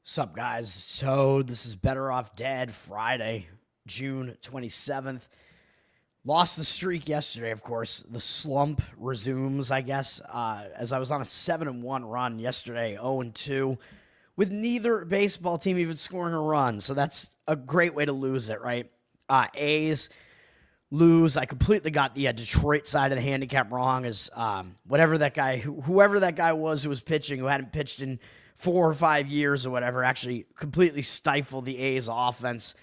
What's up, guys? So this is Bettor Off Dead, Friday, June 27th. Lost the streak yesterday, of course. The slump resumes, I guess, as I was on a 7-1 run yesterday, 0-2, with neither baseball team even scoring a run. So that's a great way to lose it, right? A's lose. I completely got the Detroit side of the handicap wrong, as whoever that guy was who was pitching, who hadn't pitched in 4 or 5 years or whatever, actually completely stifled the A's offense.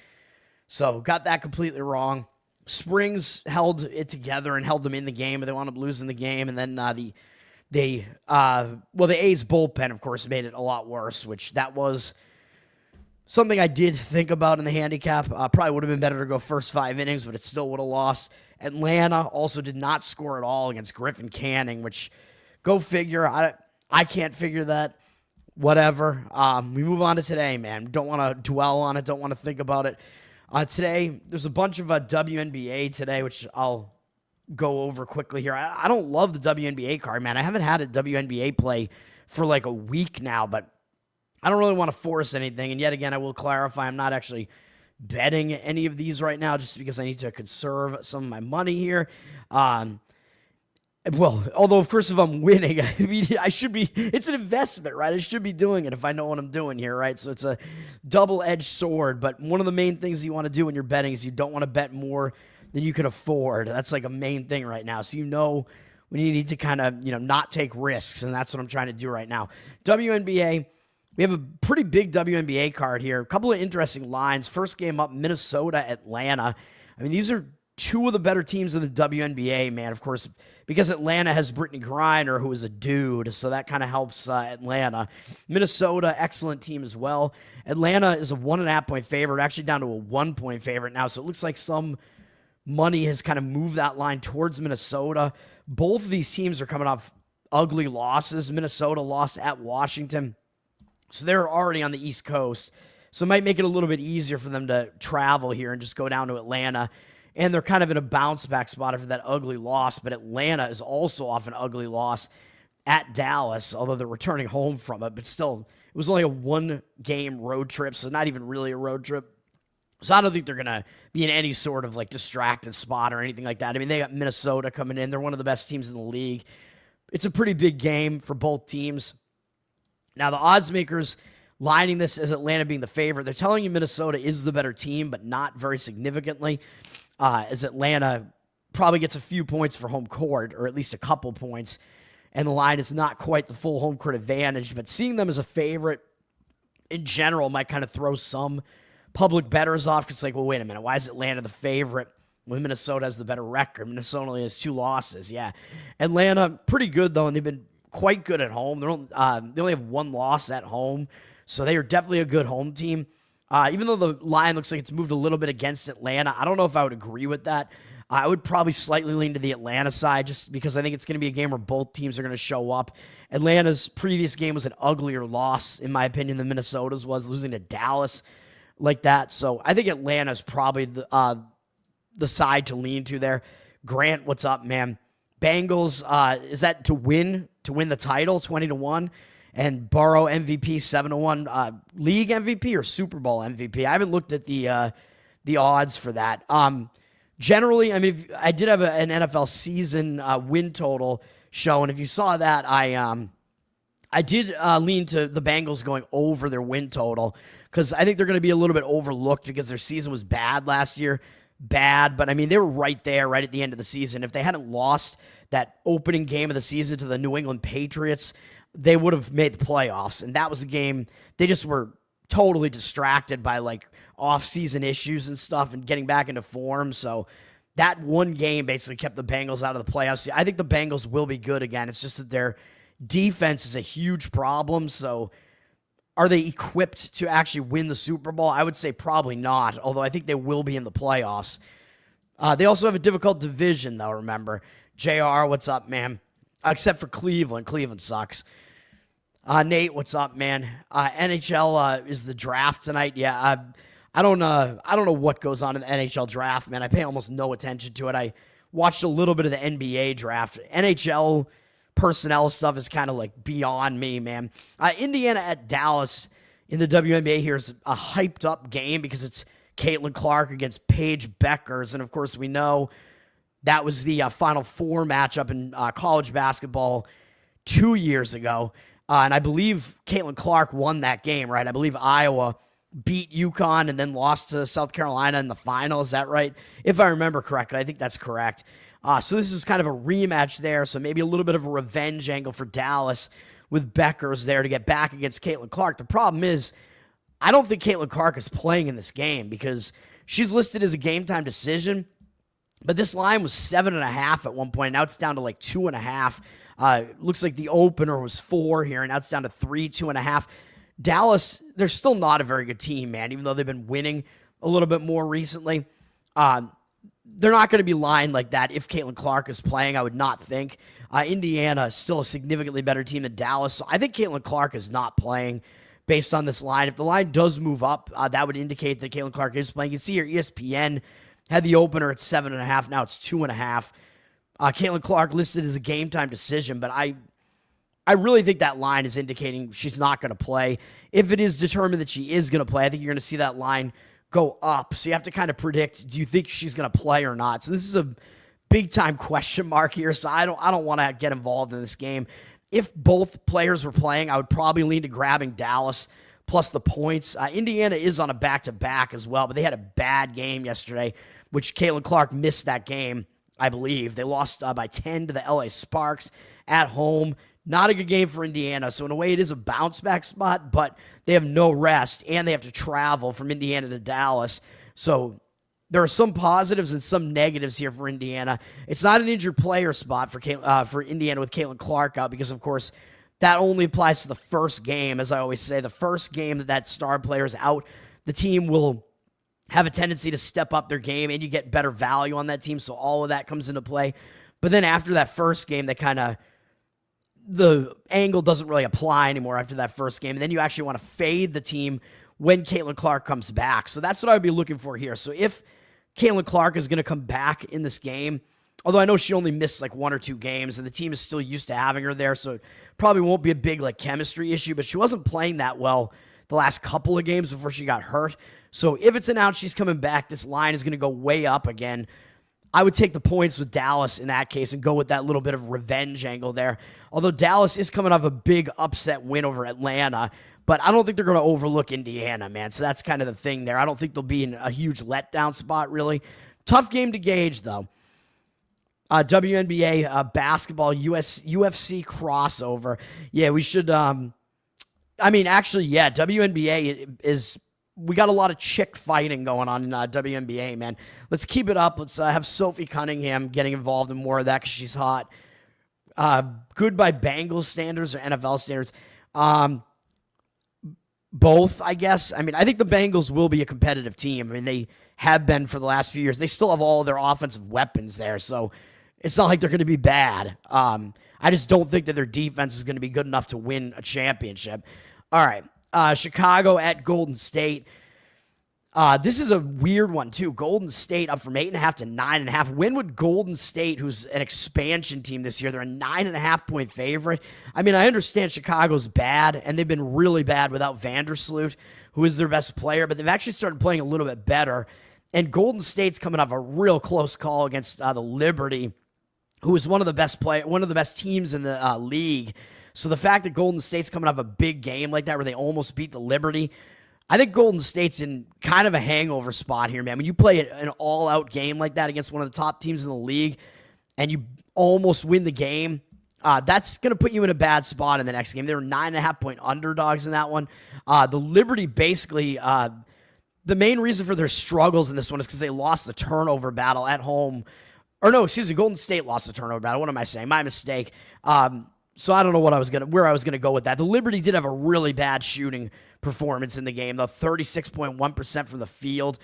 So got that completely wrong. Springs held it together and held them in the game, but they wound up losing the game. And then the A's bullpen, of course, made it a lot worse, which that was something I did think about in the handicap. Probably would have been better to go first 5 innings, but it still would have lost. Atlanta also did not score at all against Griffin Canning, which, go figure. I can't figure that. Whatever. We move on to today, man. Don't want to dwell on it. Don't want to think about it. Today, there's a bunch of WNBA today, which I'll go over quickly here. I don't love the WNBA card, man. I haven't had a WNBA play for like a week now, but I don't really want to force anything. And yet again, I will clarify, I'm not actually betting any of these right now just because I need to conserve some of my money here. Well, although, of course, if I'm winning, I mean, it's an investment, right? I should be doing it if I know what I'm doing here, right? So it's a double-edged sword, but one of the main things you want to do when you're betting is you don't want to bet more than you can afford. That's like a main thing right now. So you know when you need to kind of, not take risks, and that's what I'm trying to do right now. WNBA, we have a pretty big WNBA card here. A couple of interesting lines. First game up, Minnesota, Atlanta. I mean, these are two of the better teams in the WNBA, man, of course, because Atlanta has Brittany Griner, who is a dude, so that kind of helps Atlanta. Minnesota, excellent team as well. Atlanta is a 1.5-point favorite, actually down to a 1-point favorite now, so it looks like some money has kind of moved that line towards Minnesota. Both of these teams are coming off ugly losses. Minnesota lost at Washington, so they're already on the East Coast, so it might make it a little bit easier for them to travel here and just go down to Atlanta. And they're kind of in a bounce-back spot after that ugly loss. But Atlanta is also off an ugly loss at Dallas, although they're returning home from it. But still, it was only a 1-game road trip, so not even really a road trip. So I don't think they're going to be in any sort of like distracted spot or anything like that. I mean, they got Minnesota coming in. They're one of the best teams in the league. It's a pretty big game for both teams. Now, the odds makers lining this as Atlanta being the favorite, they're telling you Minnesota is the better team, but not very significantly. As Atlanta probably gets a few points for home court, or at least a couple points, and the line is not quite the full home court advantage, but seeing them as a favorite in general might kind of throw some public bettors off, because it's like, well, wait a minute, why is Atlanta the favorite when Minnesota has the better record? Minnesota only has 2 losses, yeah. Atlanta, pretty good, though, and they've been quite good at home. They only have 1 loss at home, so they are definitely a good home team. Even though the line looks like it's moved a little bit against Atlanta, I don't know if I would agree with that. I would probably slightly lean to the Atlanta side just because I think it's going to be a game where both teams are going to show up. Atlanta's previous game was an uglier loss, in my opinion, than Minnesota's was, losing to Dallas like that. So I think Atlanta's probably the side to lean to there. Grant, what's up, man? Bengals, is that to win the title, 20-1? And Burrow MVP 7-1, league MVP or Super Bowl MVP. I haven't looked at the odds for that. Generally, I mean, I did have an NFL season win total show, and if you saw that, I did lean to the Bengals going over their win total because I think they're going to be a little bit overlooked because their season was bad last year. Bad, but I mean, they were right there, right at the end of the season. If they hadn't lost that opening game of the season to the New England Patriots, they would have made the playoffs, and that was a game they just were totally distracted by like off-season issues and stuff and getting back into form. So that one game basically kept the Bengals out of the playoffs. I think the Bengals will be good again. It's just that their defense is a huge problem. So are they equipped to actually win the Super Bowl? I would say probably not, although I think they will be in the playoffs. They also have a difficult division, though, remember. JR, what's up, man? Except for Cleveland. Cleveland sucks. Nate, what's up, man? NHL is the draft tonight. Yeah, I don't know what goes on in the NHL draft, man. I pay almost no attention to it. I watched a little bit of the NBA draft. NHL personnel stuff is kind of like beyond me, man. Indiana at Dallas in the WNBA here is a hyped up game because it's Caitlin Clark against Paige Bueckers. And of course, we know that was the Final Four matchup in college basketball 2 years ago. And I believe Caitlin Clark won that game, right? I believe Iowa beat UConn and then lost to South Carolina in the final. Is that right? If I remember correctly, I think that's correct. So this is kind of a rematch there. So maybe a little bit of a revenge angle for Dallas with Bueckers there to get back against Caitlin Clark. The problem is, I don't think Caitlin Clark is playing in this game because she's listed as a game time decision, but this line was 7.5 at one point. Now it's down to like 2.5. Looks like the opener was 4 here, and now it's down to 3, 2.5. Dallas, they're still not a very good team, man, even though they've been winning a little bit more recently. They're not going to be lined like that if Caitlin Clark is playing, I would not think. Indiana is still a significantly better team than Dallas, so I think Caitlin Clark is not playing based on this line. If the line does move up, that would indicate that Caitlin Clark is playing. You can see here ESPN had the opener at 7.5. Now it's 2.5. Caitlin Clark listed as a game time decision, but I really think that line is indicating she's not going to play. If it is determined that she is going to play, I think you're going to see that line go up. So you have to kind of predict, do you think she's going to play or not? So this is a big time question mark here. So I don't want to get involved in this game. If both players were playing, I would probably lean to grabbing Dallas plus the points. Indiana is on a back-to-back as well, but they had a bad game yesterday, which Caitlin Clark missed that game, I believe. They lost by 10 to the LA Sparks at home. Not a good game for Indiana. So in a way, it is a bounce-back spot, but they have no rest, and they have to travel from Indiana to Dallas. So there are some positives and some negatives here for Indiana. It's not an injured player spot for Indiana with Caitlin Clark out because, of course, that only applies to the first game. As I always say, the first game that star player is out, the team will have a tendency to step up their game, and you get better value on that team, so all of that comes into play. But then after that first game, the angle doesn't really apply anymore after that first game, and then you actually want to fade the team when Caitlin Clark comes back. So that's what I would be looking for here. So if Caitlin Clark is going to come back in this game, although I know she only missed like 1 or 2 games, and the team is still used to having her there, so it probably won't be a big like chemistry issue, but she wasn't playing that well the last couple of games before she got hurt. So if it's announced she's coming back, this line is going to go way up again. I would take the points with Dallas in that case and go with that little bit of revenge angle there. Although Dallas is coming off a big upset win over Atlanta, but I don't think they're going to overlook Indiana, man. So that's kind of the thing there. I don't think they'll be in a huge letdown spot, really. Tough game to gauge, though. WNBA basketball UFC crossover. Yeah, we should. WNBA is. We got a lot of chick fighting going on in WNBA, man. Let's keep it up. Let's have Sophie Cunningham getting involved in more of that because she's hot. Good by Bengals standards or NFL standards. Both, I guess. I mean, I think the Bengals will be a competitive team. I mean, they have been for the last few years. They still have all of their offensive weapons there, so it's not like they're going to be bad. I just don't think that their defense is going to be good enough to win a championship. All right. Chicago at Golden State. This is a weird one, too. Golden State up from 8.5 to 9.5. When would Golden State, who's an expansion team this year, they're a 9.5-point favorite? I mean, I understand Chicago's bad, and they've been really bad without Vandersloot, who is their best player, but they've actually started playing a little bit better. And Golden State's coming off a real close call against the Liberty, who is one of the best teams in the league. So the fact that Golden State's coming off a big game like that where they almost beat the Liberty, I think Golden State's in kind of a hangover spot here, man. When you play an all-out game like that against one of the top teams in the league and you almost win the game, that's going to put you in a bad spot in the next game. They were 9.5-point underdogs in that one. The Liberty basically, the main reason for their struggles in this one is because they lost the turnover battle at home. Or no, excuse me, Golden State lost the turnover battle. What am I saying? My mistake. So I don't know where I was gonna go with that. The Liberty did have a really bad shooting performance in the game, though 36.1% from the field.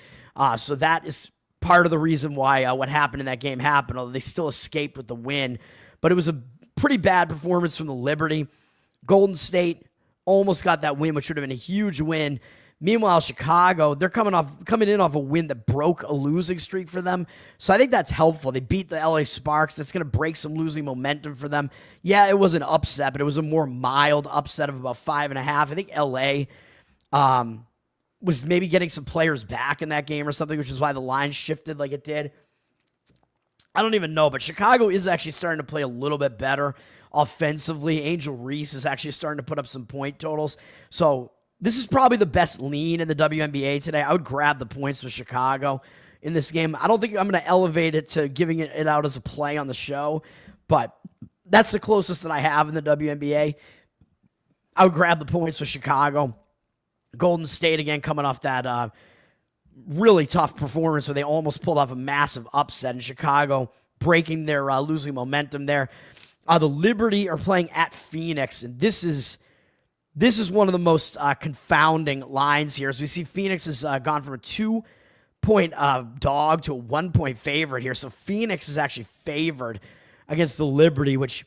So that is part of the reason why what happened in that game happened, although they still escaped with the win. But it was a pretty bad performance from the Liberty. Golden State almost got that win, which would have been a huge win. Meanwhile, Chicago, they're coming in off a win that broke a losing streak for them. So I think that's helpful. They beat the LA Sparks. That's going to break some losing momentum for them. Yeah, it was an upset, but it was a more mild upset of about 5.5. I think LA was maybe getting some players back in that game or something, which is why the line shifted like it did. I don't even know, but Chicago is actually starting to play a little bit better offensively. Angel Reese is actually starting to put up some point totals. So this is probably the best lean in the WNBA today. I would grab the points with Chicago in this game. I don't think I'm going to elevate it to giving it out as a play on the show, but that's the closest that I have in the WNBA. I would grab the points with Chicago. Golden State, again, coming off that really tough performance where they almost pulled off a massive upset in Chicago, breaking their losing momentum there. The Liberty are playing at Phoenix, and this is one of the most confounding lines here. As we see, Phoenix has gone from a 2-point dog to a 1-point favorite here. So Phoenix is actually favored against the Liberty, which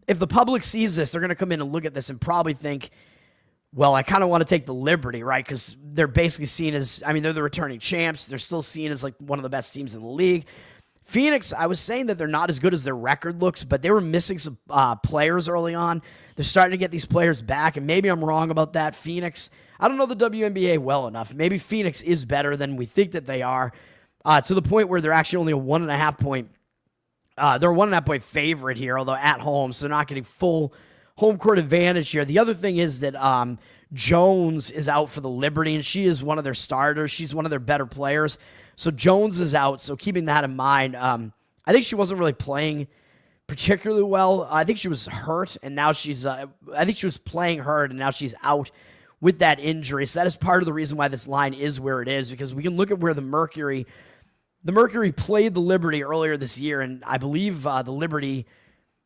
if the public sees this, they're going to come in and look at this and probably think, well, I kind of want to take the Liberty, right? Because they're basically seen as, they're the returning champs. They're still seen as like one of the best teams in the league. Phoenix, I was saying that they're not as good as their record looks, but they were missing some players early on. They're starting to get these players back, and maybe I'm wrong about that. Phoenix, I don't know the WNBA well enough. Maybe Phoenix is better than we think that they are, to the point where they're actually only a 1.5 point. They're a 1.5 point favorite here, although at home, so they're not getting full home court advantage here. The other thing is that Jones is out for the Liberty, and she is one of their starters. She's one of their better players. So Jones is out, so keeping that in mind, I think she wasn't really playing particularly well. I think she was hurt, and now she's I think she was playing hurt, and now she's out with that injury. So that is part of the reason why this line is where it is, because we can look at where the Mercury played the Liberty earlier this year, and I believe the Liberty,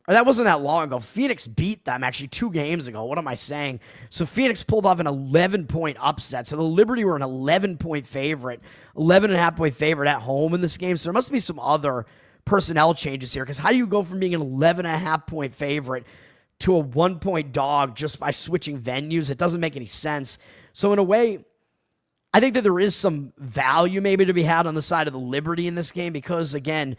or that wasn't that long ago. Phoenix beat them actually 2 games ago. What am I saying? So Phoenix pulled off an 11-point upset. So the Liberty were an 11-point favorite, 11.5-point favorite at home in this game. So there must be some other personnel changes here, because how do you go from being an 11.5-point favorite to a 1-point dog just by switching venues? It doesn't make any sense. So in a way, I think that there is some value maybe to be had on the side of the Liberty in this game, because again,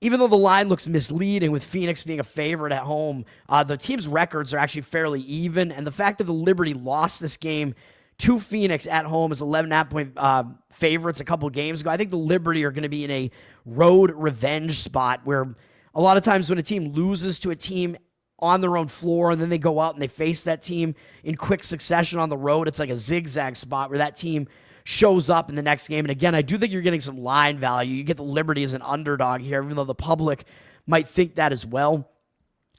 even though the line looks misleading with Phoenix being a favorite at home, the team's records are actually fairly even, and the fact that the Liberty lost this game to Phoenix at home as 11.5-point favorites a couple games ago, I think the Liberty are going to be in a road revenge spot where a lot of times when a team loses to a team on their own floor and then they go out and they face that team in quick succession on the road, it's like a zigzag spot where that team shows up in the next game. And again, I do think you're getting some line value. You get the Liberty as an underdog here, even though the public might think that as well.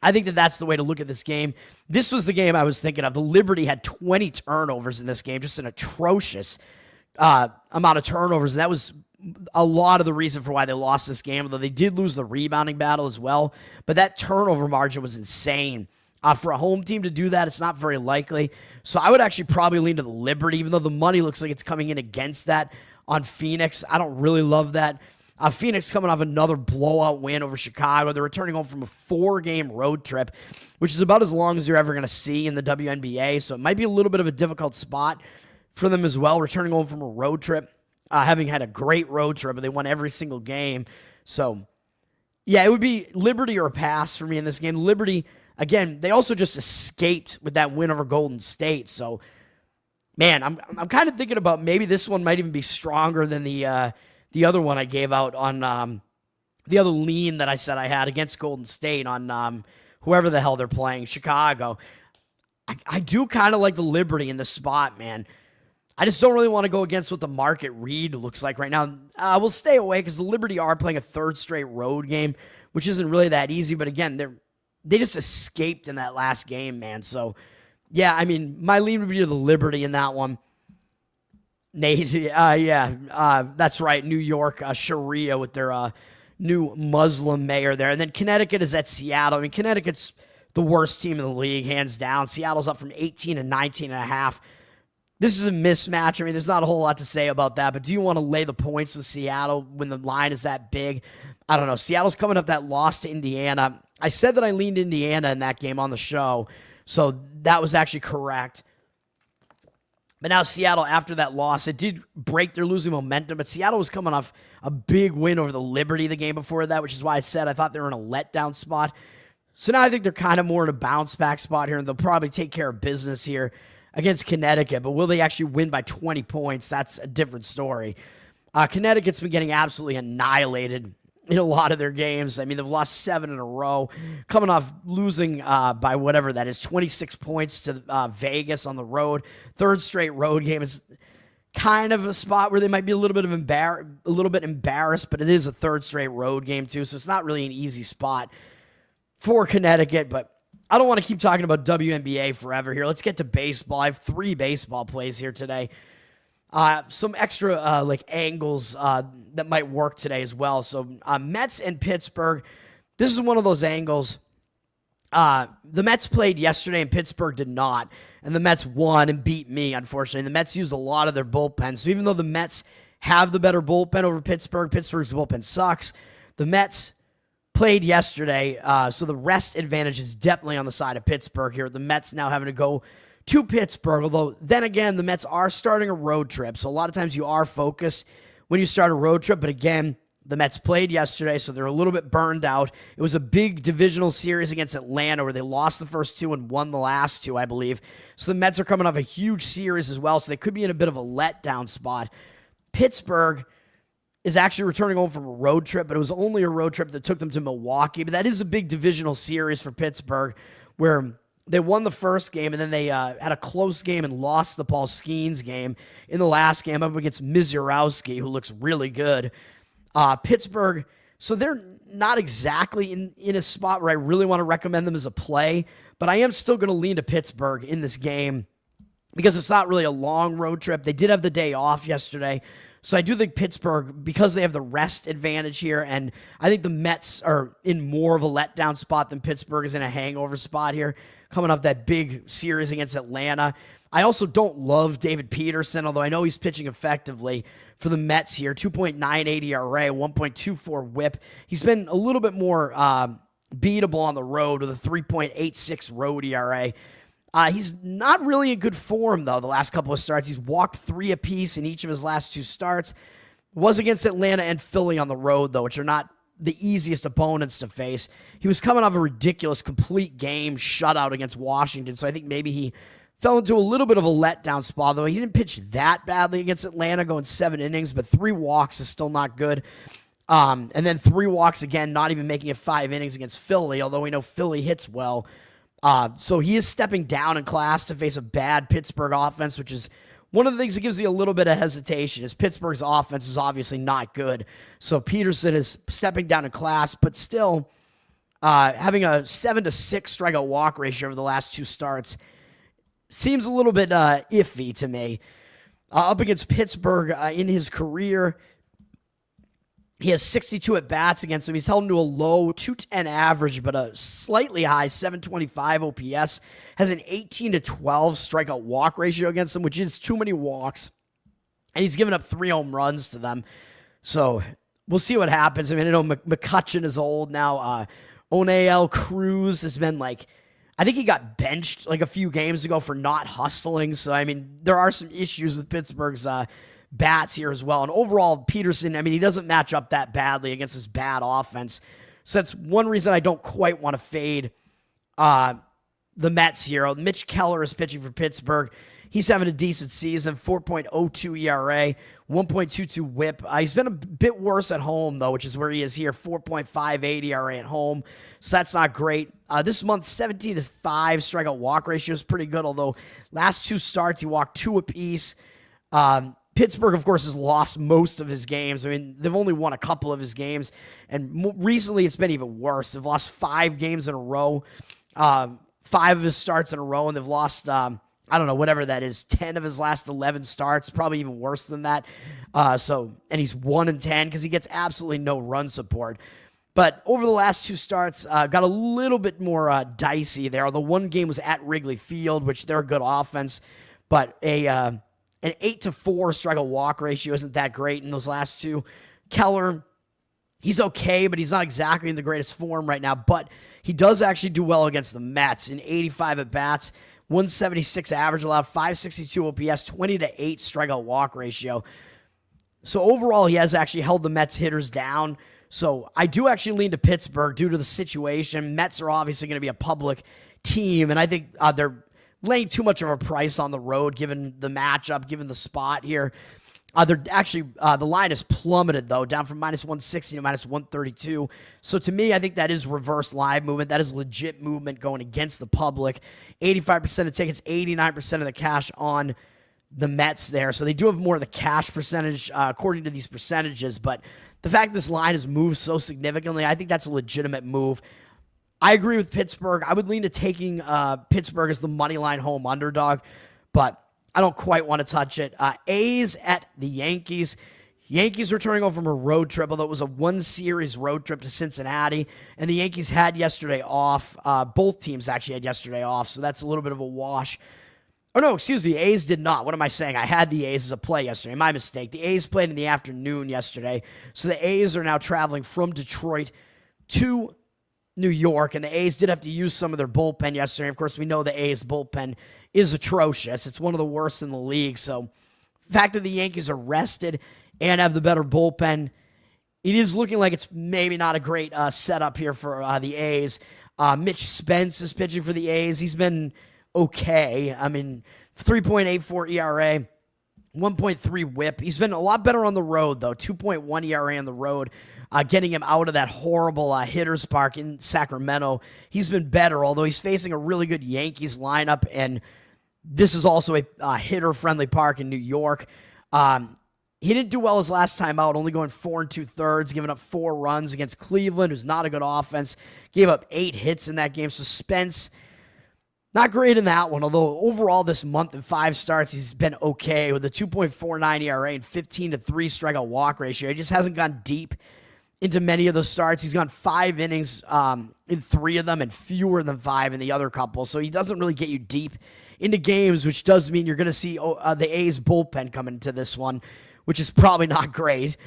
I think that that's the way to look at this game. This was the game I was thinking of. The Liberty had 20 turnovers in this game, just an atrocious amount of turnovers. And that was a lot of the reason for why they lost this game, although they did lose the rebounding battle as well. But that turnover margin was insane. For a home team to do that, it's not very likely. So I would actually probably lean to the Liberty, even though the money looks like it's coming in against that on Phoenix. I don't really love that. Phoenix coming off another blowout win over Chicago. They're returning home from a 4-game road trip, which is about as long as you're ever going to see in the WNBA. So it might be a little bit of a difficult spot for them as well, returning home from a road trip, having had a great road trip, but they won every single game. So, yeah, it would be Liberty or a pass for me in this game. Liberty, again, they also just escaped with that win over Golden State. So, man, I'm kind of thinking about maybe this one might even be stronger than the other one I gave out on the other lean that I said I had against Golden State on whoever the hell they're playing, Chicago. I do kind of like the Liberty in this spot, man. I just don't really want to go against what the market read looks like right now. We'll stay away because the Liberty are playing a 3rd straight road game, which isn't really that easy. But again, they just escaped in that last game, man. So, yeah, I mean, my lean would be to the Liberty in that one. Nate, that's right. New York, Sharia with their new Muslim mayor there. And then Connecticut is at Seattle. I mean, Connecticut's the worst team in the league, hands down. Seattle's up from 18 and 19.5. This is a mismatch. I mean, there's not a whole lot to say about that, but do you want to lay the points with Seattle when the line is that big? I don't know. Seattle's coming up that loss to Indiana. I said that I leaned Indiana in that game on the show, so that was actually correct. But now Seattle, after that loss, it did break their losing momentum, but Seattle was coming off a big win over the Liberty the game before that, which is why I said I thought they were in a letdown spot. So now I think they're kind of more in a bounce-back spot here, and they'll probably take care of business here against Connecticut, but will they actually win by 20 points? That's a different story. Connecticut's been getting absolutely annihilated in a lot of their games. I mean, they've lost 7 in a row, coming off losing by whatever that is, 26 points to Vegas on the road. Third straight road game is kind of a spot where they might be a little bit embarrassed, but it is a third straight road game too, so it's not really an easy spot for Connecticut. But I don't want to keep talking about WNBA forever here. Let's get to baseball. I have 3 baseball plays here today. Some extra angles that might work today as well. So Mets and Pittsburgh. This is one of those angles. The Mets played yesterday and Pittsburgh did not. And the Mets won and beat me, unfortunately. And the Mets used a lot of their bullpen. So even though the Mets have the better bullpen over Pittsburgh, Pittsburgh's bullpen sucks. The Mets played yesterday, so the rest advantage is definitely on the side of Pittsburgh here. The Mets now having to go to Pittsburgh, although then again, the Mets are starting a road trip, so a lot of times you are focused when you start a road trip, but again, the Mets played yesterday, so they're a little bit burned out. It was a big divisional series against Atlanta where they lost the first 2 and won the last 2, I believe. So the Mets are coming off a huge series as well, so they could be in a bit of a letdown spot. Pittsburgh is actually returning home from a road trip, but it was only a road trip that took them to Milwaukee, but that is a big divisional series for Pittsburgh where they won the first game, and then they had a close game and lost the Paul Skeens game in the last game up against Mizurowski, who looks really good. Pittsburgh, so they're not exactly in a spot where I really want to recommend them as a play, but I am still going to lean to Pittsburgh in this game because it's not really a long road trip. They did have the day off yesterday, so I do think Pittsburgh, because they have the rest advantage here, and I think the Mets are in more of a letdown spot than Pittsburgh is in a hangover spot here, coming off that big series against Atlanta. I also don't love David Peterson, although I know he's pitching effectively for the Mets here. 2.98 ERA, 1.24 whip. He's been a little bit more beatable on the road with a 3.86 road ERA. He's not really in good form, though, the last couple of starts. He's walked 3 apiece in each of his last 2 starts. Was against Atlanta and Philly on the road, though, which are not the easiest opponents to face. He was coming off a ridiculous complete game shutout against Washington, so I think maybe he fell into a little bit of a letdown spot, though. He didn't pitch that badly against Atlanta, going 7 innings, but 3 walks is still not good. And then 3 walks again, not even making it 5 innings against Philly, although we know Philly hits well. So he is stepping down in class to face a bad Pittsburgh offense, which is one of the things that gives me a little bit of hesitation is Pittsburgh's offense is obviously not good. So Peterson is stepping down in class, but still having a 7-6 strikeout walk ratio over the last 2 starts seems a little bit iffy to me. Up against Pittsburgh in his career, he has 62 at-bats against him. He's held him to a low 210 average, but a slightly high 725 OPS. Has an 18-12 strikeout walk ratio against him, which is too many walks. And he's given up 3 home runs to them. So we'll see what happens. I mean, I know McCutcheon is old now. Oneil Cruz has been I think he got benched a few games ago for not hustling. So, I mean, there are some issues with Pittsburgh's bats here as well. And overall, Peterson, I mean, he doesn't match up that badly against this bad offense. So that's one reason I don't quite want to fade the Mets here. Mitch Keller is pitching for Pittsburgh. He's having a decent season, 4.02 ERA, 1.22 whip. He's been a bit worse at home, though, which is where he is here, 4.58 ERA at home. So that's not great. This month, 17-5 strikeout walk ratio is pretty good, although last 2 starts, he walked 2 apiece. Pittsburgh, of course, has lost most of his games. I mean, they've only won a couple of his games, and recently it's been even worse. They've lost 5 games in a row, 5 of his starts in a row, and they've lost, I don't know, whatever that is, 10 of his last 11 starts, probably even worse than that. And he's 1-10 because he gets absolutely no run support. But over the last 2 starts, got a little bit more dicey there. The one game was at Wrigley Field, which they're a good offense, but an 8-4 strikeout walk ratio isn't that great in those last 2. Keller, he's okay, but he's not exactly in the greatest form right now. But he does actually do well against the Mets in 85 at-bats, 176 average allowed, 562 OPS, 20-8 strikeout walk ratio. So overall, he has actually held the Mets hitters down. So I do actually lean to Pittsburgh due to the situation. Mets are obviously going to be a public team, and I think they're laying too much of a price on the road, given the matchup, given the spot here. They're actually, the line is plummeted, though, down from -160 to -132. So to me, I think that is reverse live movement. That is legit movement going against the public. 85% of tickets, 89% of the cash on the Mets there. So they do have more of the cash percentage according to these percentages. But the fact this line has moved so significantly, I think that's a legitimate move. I agree with Pittsburgh. I would lean to taking Pittsburgh as the money line home underdog, but I don't quite want to touch it. A's at the Yankees. Yankees returning home from a road trip, although it was a one-series road trip to Cincinnati, and the Yankees had yesterday off. Both teams actually had yesterday off, so that's a little bit of a wash. Oh, no, excuse me, the A's did not. What am I saying? I had the A's as a play yesterday. My mistake. The A's played in the afternoon yesterday, so the A's are now traveling from Detroit to New York, and the A's did have to use some of their bullpen yesterday. Of course, we know the A's bullpen is atrocious. It's one of the worst in the league. So the fact that the Yankees are rested and have the better bullpen, it is looking like it's maybe not a great setup here for the A's. Mitch Spence is pitching for the A's. He's been okay. I mean, 3.84 ERA, 1.3 whip. He's been a lot better on the road, though. 2.1 ERA on the road. Getting him out of that horrible hitter's park in Sacramento. He's been better, although he's facing a really good Yankees lineup, and this is also a hitter-friendly park in New York. He didn't do well his last time out, only going 4 2/3, giving up 4 runs against Cleveland, who's not a good offense. Gave up 8 hits in that game. So Spence, not great in that one, although overall this month in 5 starts, he's been okay with a 2.49 ERA and 15-3 strikeout walk ratio. He just hasn't gone deep into many of those starts. He's gone 5 innings in 3 of them and fewer than 5 in the other couple. So he doesn't really get you deep into games, which does mean you're going to see the A's bullpen come into this one, which is probably not great.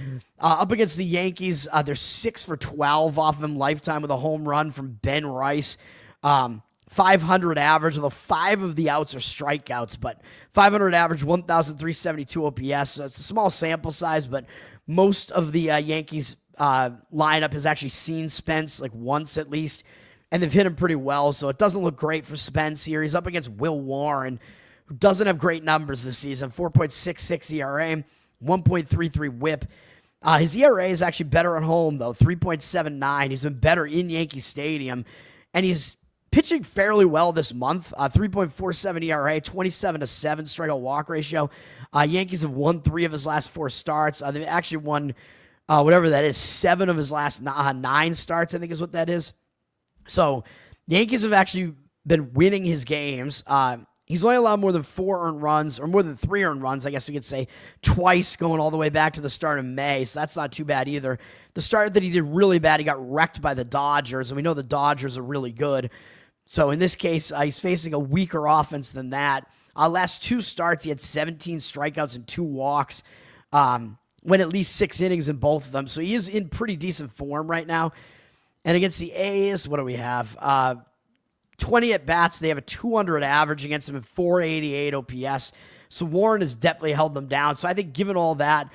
Up against the Yankees, they're 6 for 12 off them lifetime with a home run from Ben Rice. 500 average, although 5 of the outs are strikeouts, but 500 average, 1,372 OPS. So it's a small sample size, but most of the Yankees lineup has actually seen Spence like once at least, and they've hit him pretty well, so it doesn't look great for Spence here. He's up against Will Warren, who doesn't have great numbers this season. 4.66 ERA, 1.33 whip. His ERA is actually better at home, though, 3.79. He's been better in Yankee Stadium, and he's pitching fairly well this month. 3.47 ERA, 27-7 strikeout walk ratio. Yankees have won 3 of his last 4 starts. They've actually won whatever that is, 7 of his last 9 starts, I think is what that is. So the Yankees have actually been winning his games. He's only allowed more than 4 earned runs, or more than 3 earned runs, I guess we could say, twice going all the way back to the start of May, so that's not too bad either. The start that he did really bad, he got wrecked by the Dodgers, and we know the Dodgers are really good. So in this case, he's facing a weaker offense than that. Last 2 starts, he had 17 strikeouts and 2 walks. Went at least 6 innings in both of them. So he is in pretty decent form right now. And against the A's, what do we have? 20 at-bats. They have a 200 average against him and 488 OPS. So Warren has definitely held them down. So I think given all that,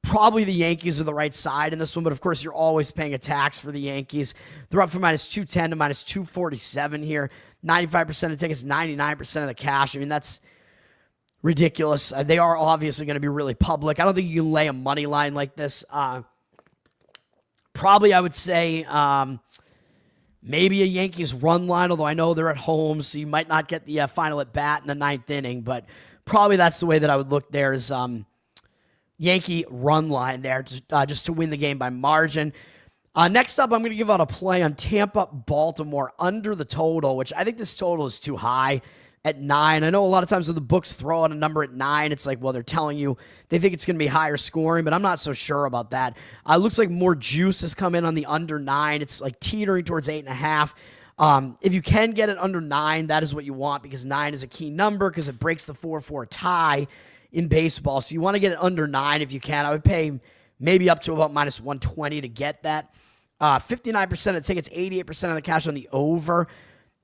probably the Yankees are the right side in this one. But, of course, you're always paying a tax for the Yankees. They're up from -210 to -247 here. 95% of tickets, 99% of the cash. I mean, that's ridiculous. They are obviously going to be really public. I don't think you can lay a money line like this. Probably, I would say, maybe a Yankees run line, although I know they're at home, so you might not get the final at bat in the 9th inning. But probably that's the way that I would look there is Yankee run line there just to win the game by margin. Next up, I'm going to give out a play on Tampa-Baltimore under the total, which I think this total is too high at 9. I know a lot of times when the books throw out a number at 9, it's like, well, they're telling you they think it's going to be higher scoring, but I'm not so sure about that. It looks like more juice has come in on the under 9. It's like teetering towards 8.5. If you can get it under 9, that is what you want because 9 is a key number because it breaks the 4-4 tie in baseball. So you want to get it under 9 if you can. I would pay maybe up to about -120 to get that. 59% of tickets, 88% of the cash on the over.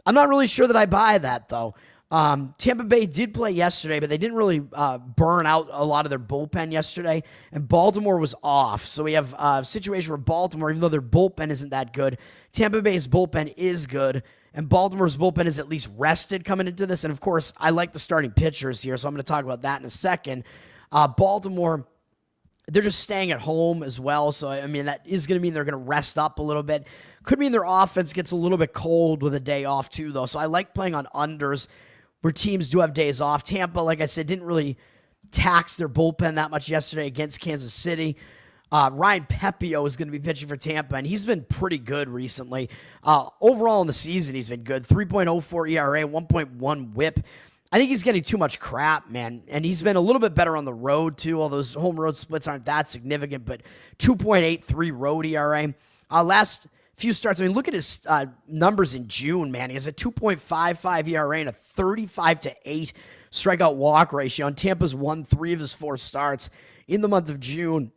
I'm not really sure that I buy that, though. Tampa Bay did play yesterday, but they didn't really burn out a lot of their bullpen yesterday, and Baltimore was off. So we have a situation where Baltimore, even though their bullpen isn't that good, Tampa Bay's bullpen is good, And Baltimore's bullpen is at least rested coming into this. And, of course, I like the starting pitchers here, so I'm going to talk about that in a second. Baltimore, they're just staying at home as well. So, I mean, that is going to mean they're going to rest up a little bit. Could mean their offense gets a little bit cold with a day off, too, though. So I like playing on unders where teams do have days off. Tampa, like I said, didn't really tax their bullpen that much yesterday against Kansas City. Ryan Pepiot is going to be pitching for Tampa, and he's been pretty good recently. Overall in the season, he's been good. 3.04 ERA, 1.1 whip. I think he's getting too much crap, man. And he's been a little bit better on the road, too. All those home road splits aren't that significant, but 2.83 road ERA. Last few starts, I mean, look at his numbers in June, man. He has a 2.55 ERA and a 35-8 strikeout walk ratio. And Tampa's won 3 of his 4 starts in the month of June.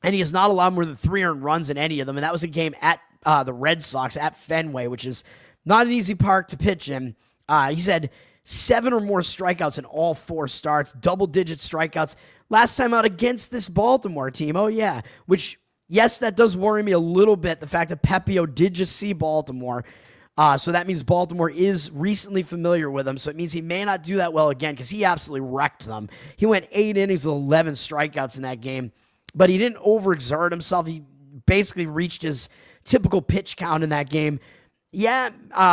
And he has not allowed more than 3 earned runs in any of them. And that was a game at the Red Sox at Fenway, which is not an easy park to pitch in. He's had 7 or more strikeouts in all 4 starts, double-digit strikeouts. Last time out against this Baltimore team, oh yeah, which, yes, that does worry me a little bit, the fact that Pepiot did just see Baltimore. So that means Baltimore is recently familiar with him, so it means he may not do that well again because he absolutely wrecked them. He went 8 innings with 11 strikeouts in that game, but he didn't overexert himself. He basically reached his typical pitch count in that game. Yeah,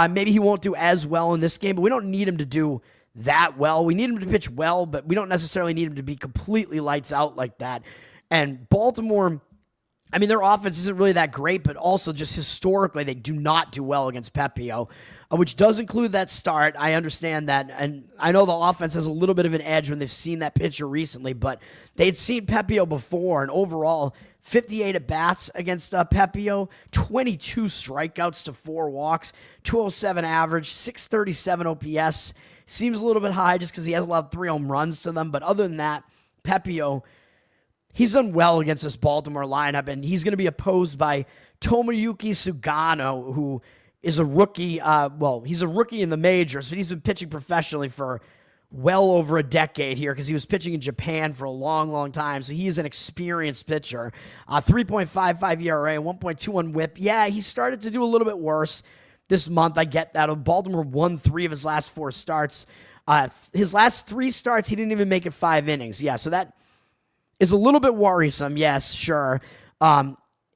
maybe he won't do as well in this game, but we don't need him to do that well. We need him to pitch well, but we don't necessarily need him to be completely lights out like that. And Baltimore, I mean, their offense isn't really that great, but also just historically, they do not do well against Pepiot, which does include that start. I understand that, and I know the offense has a little bit of an edge when they've seen that pitcher recently, but they'd seen Pepiot before, and overall, 58 at-bats against Pepiot, 22 strikeouts to 4 walks, 207 average, 637 OPS. Seems a little bit high just because he has allowed 3 home runs to them, but other than that, Pepiot, he's done well against this Baltimore lineup, and he's going to be opposed by Tomoyuki Sugano, who is a rookie. He's a rookie in the majors, but he's been pitching professionally for well over a decade here because he was pitching in Japan for a long, long time. So he is an experienced pitcher. 3.55 ERA, 1.21 whip. Yeah, he started to do a little bit worse this month. I get that. Baltimore won 3 of his last 4 starts. His last 3 starts, he didn't even make it 5 innings. Yeah, so that is a little bit worrisome. Yes, sure.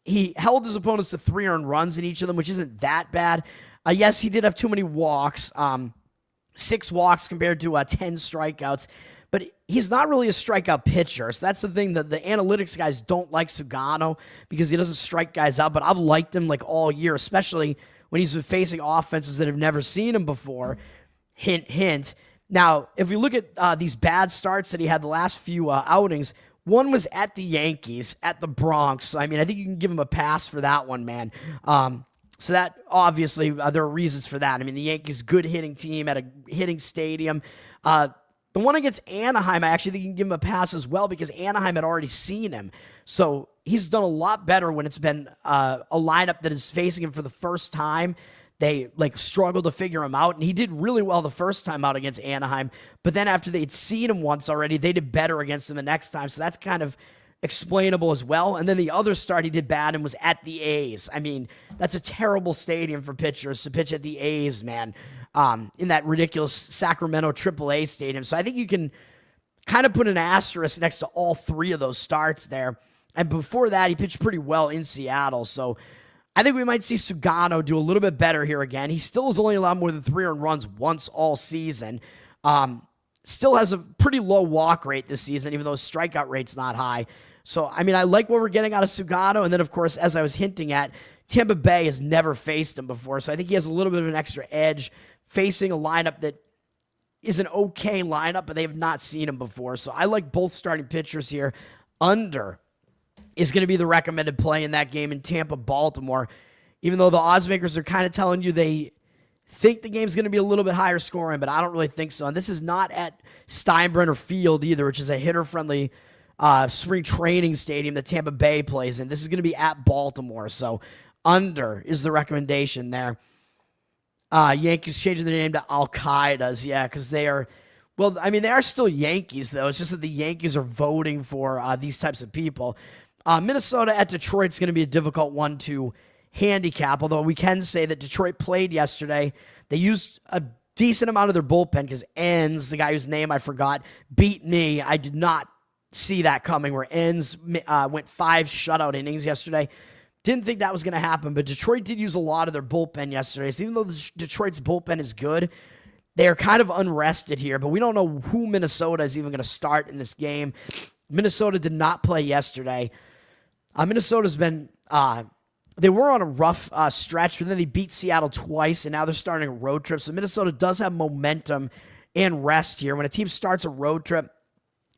He held his opponents to 3 earned runs in each of them, which isn't that bad. Yes, he did have too many walks. 6 walks compared to 10 strikeouts. But he's not really a strikeout pitcher. So that's the thing that the analytics guys don't like Sugano because he doesn't strike guys out. But I've liked him like all year, especially when he's been facing offenses that have never seen him before. Hint, hint. Now, if we look at these bad starts that he had the last few outings, one was at the Yankees, at the Bronx. I mean, I think you can give him a pass for that one, man. So that, obviously, there are reasons for that. I mean, the Yankees, good hitting team at a hitting stadium. The one against Anaheim, I actually think you can give him a pass as well because Anaheim had already seen him. So he's done a lot better when it's been a lineup that is facing him for the first time. They struggled to figure him out, and he did really well the first time out against Anaheim. But then after they'd seen him once already, they did better against him the next time. So that's kind of explainable as well. And then the other start he did bad and was at the A's. I mean, that's a terrible stadium for pitchers to pitch at the A's, man, in that ridiculous Sacramento AAA stadium. So I think you can kind of put an asterisk next to all 3 of those starts there. And before that, he pitched pretty well in Seattle. So I think we might see Sugano do a little bit better here again. He still has only allowed more than 3 earned runs once all season. Still has a pretty low walk rate this season, even though his strikeout rate's not high. So, I mean, I like what we're getting out of Sugano. And then, of course, as I was hinting at, Tampa Bay has never faced him before. So I think he has a little bit of an extra edge facing a lineup that is an okay lineup, but they have not seen him before. So I like both starting pitchers here. Under is going to be the recommended play in that game in Tampa-Baltimore, even though the odds makers are kind of telling you they think the game's going to be a little bit higher scoring, but I don't really think so. And this is not at Steinbrenner Field either, which is a hitter-friendly spring training stadium that Tampa Bay plays in. This is going to be at Baltimore, so under is the recommendation there. Yankees changing their name to Al-Qaeda's, yeah, because they are, well, I mean, they are still Yankees, though. It's just that the Yankees are voting for these types of people. Minnesota at Detroit's going to be a difficult one to handicap, although we can say that Detroit played yesterday. They used a decent amount of their bullpen because Enns, the guy whose name I forgot, beat me. I did not see that coming, where Enns went 5 shutout innings yesterday. Didn't think that was going to happen, but Detroit did use a lot of their bullpen yesterday. So even though Detroit's bullpen is good, they are kind of unrested here, but we don't know who Minnesota is even going to start in this game. Minnesota did not play yesterday. Minnesota's been, they were on a rough stretch, but then they beat Seattle twice, and now they're starting a road trip. So Minnesota does have momentum and rest here. When a team starts a road trip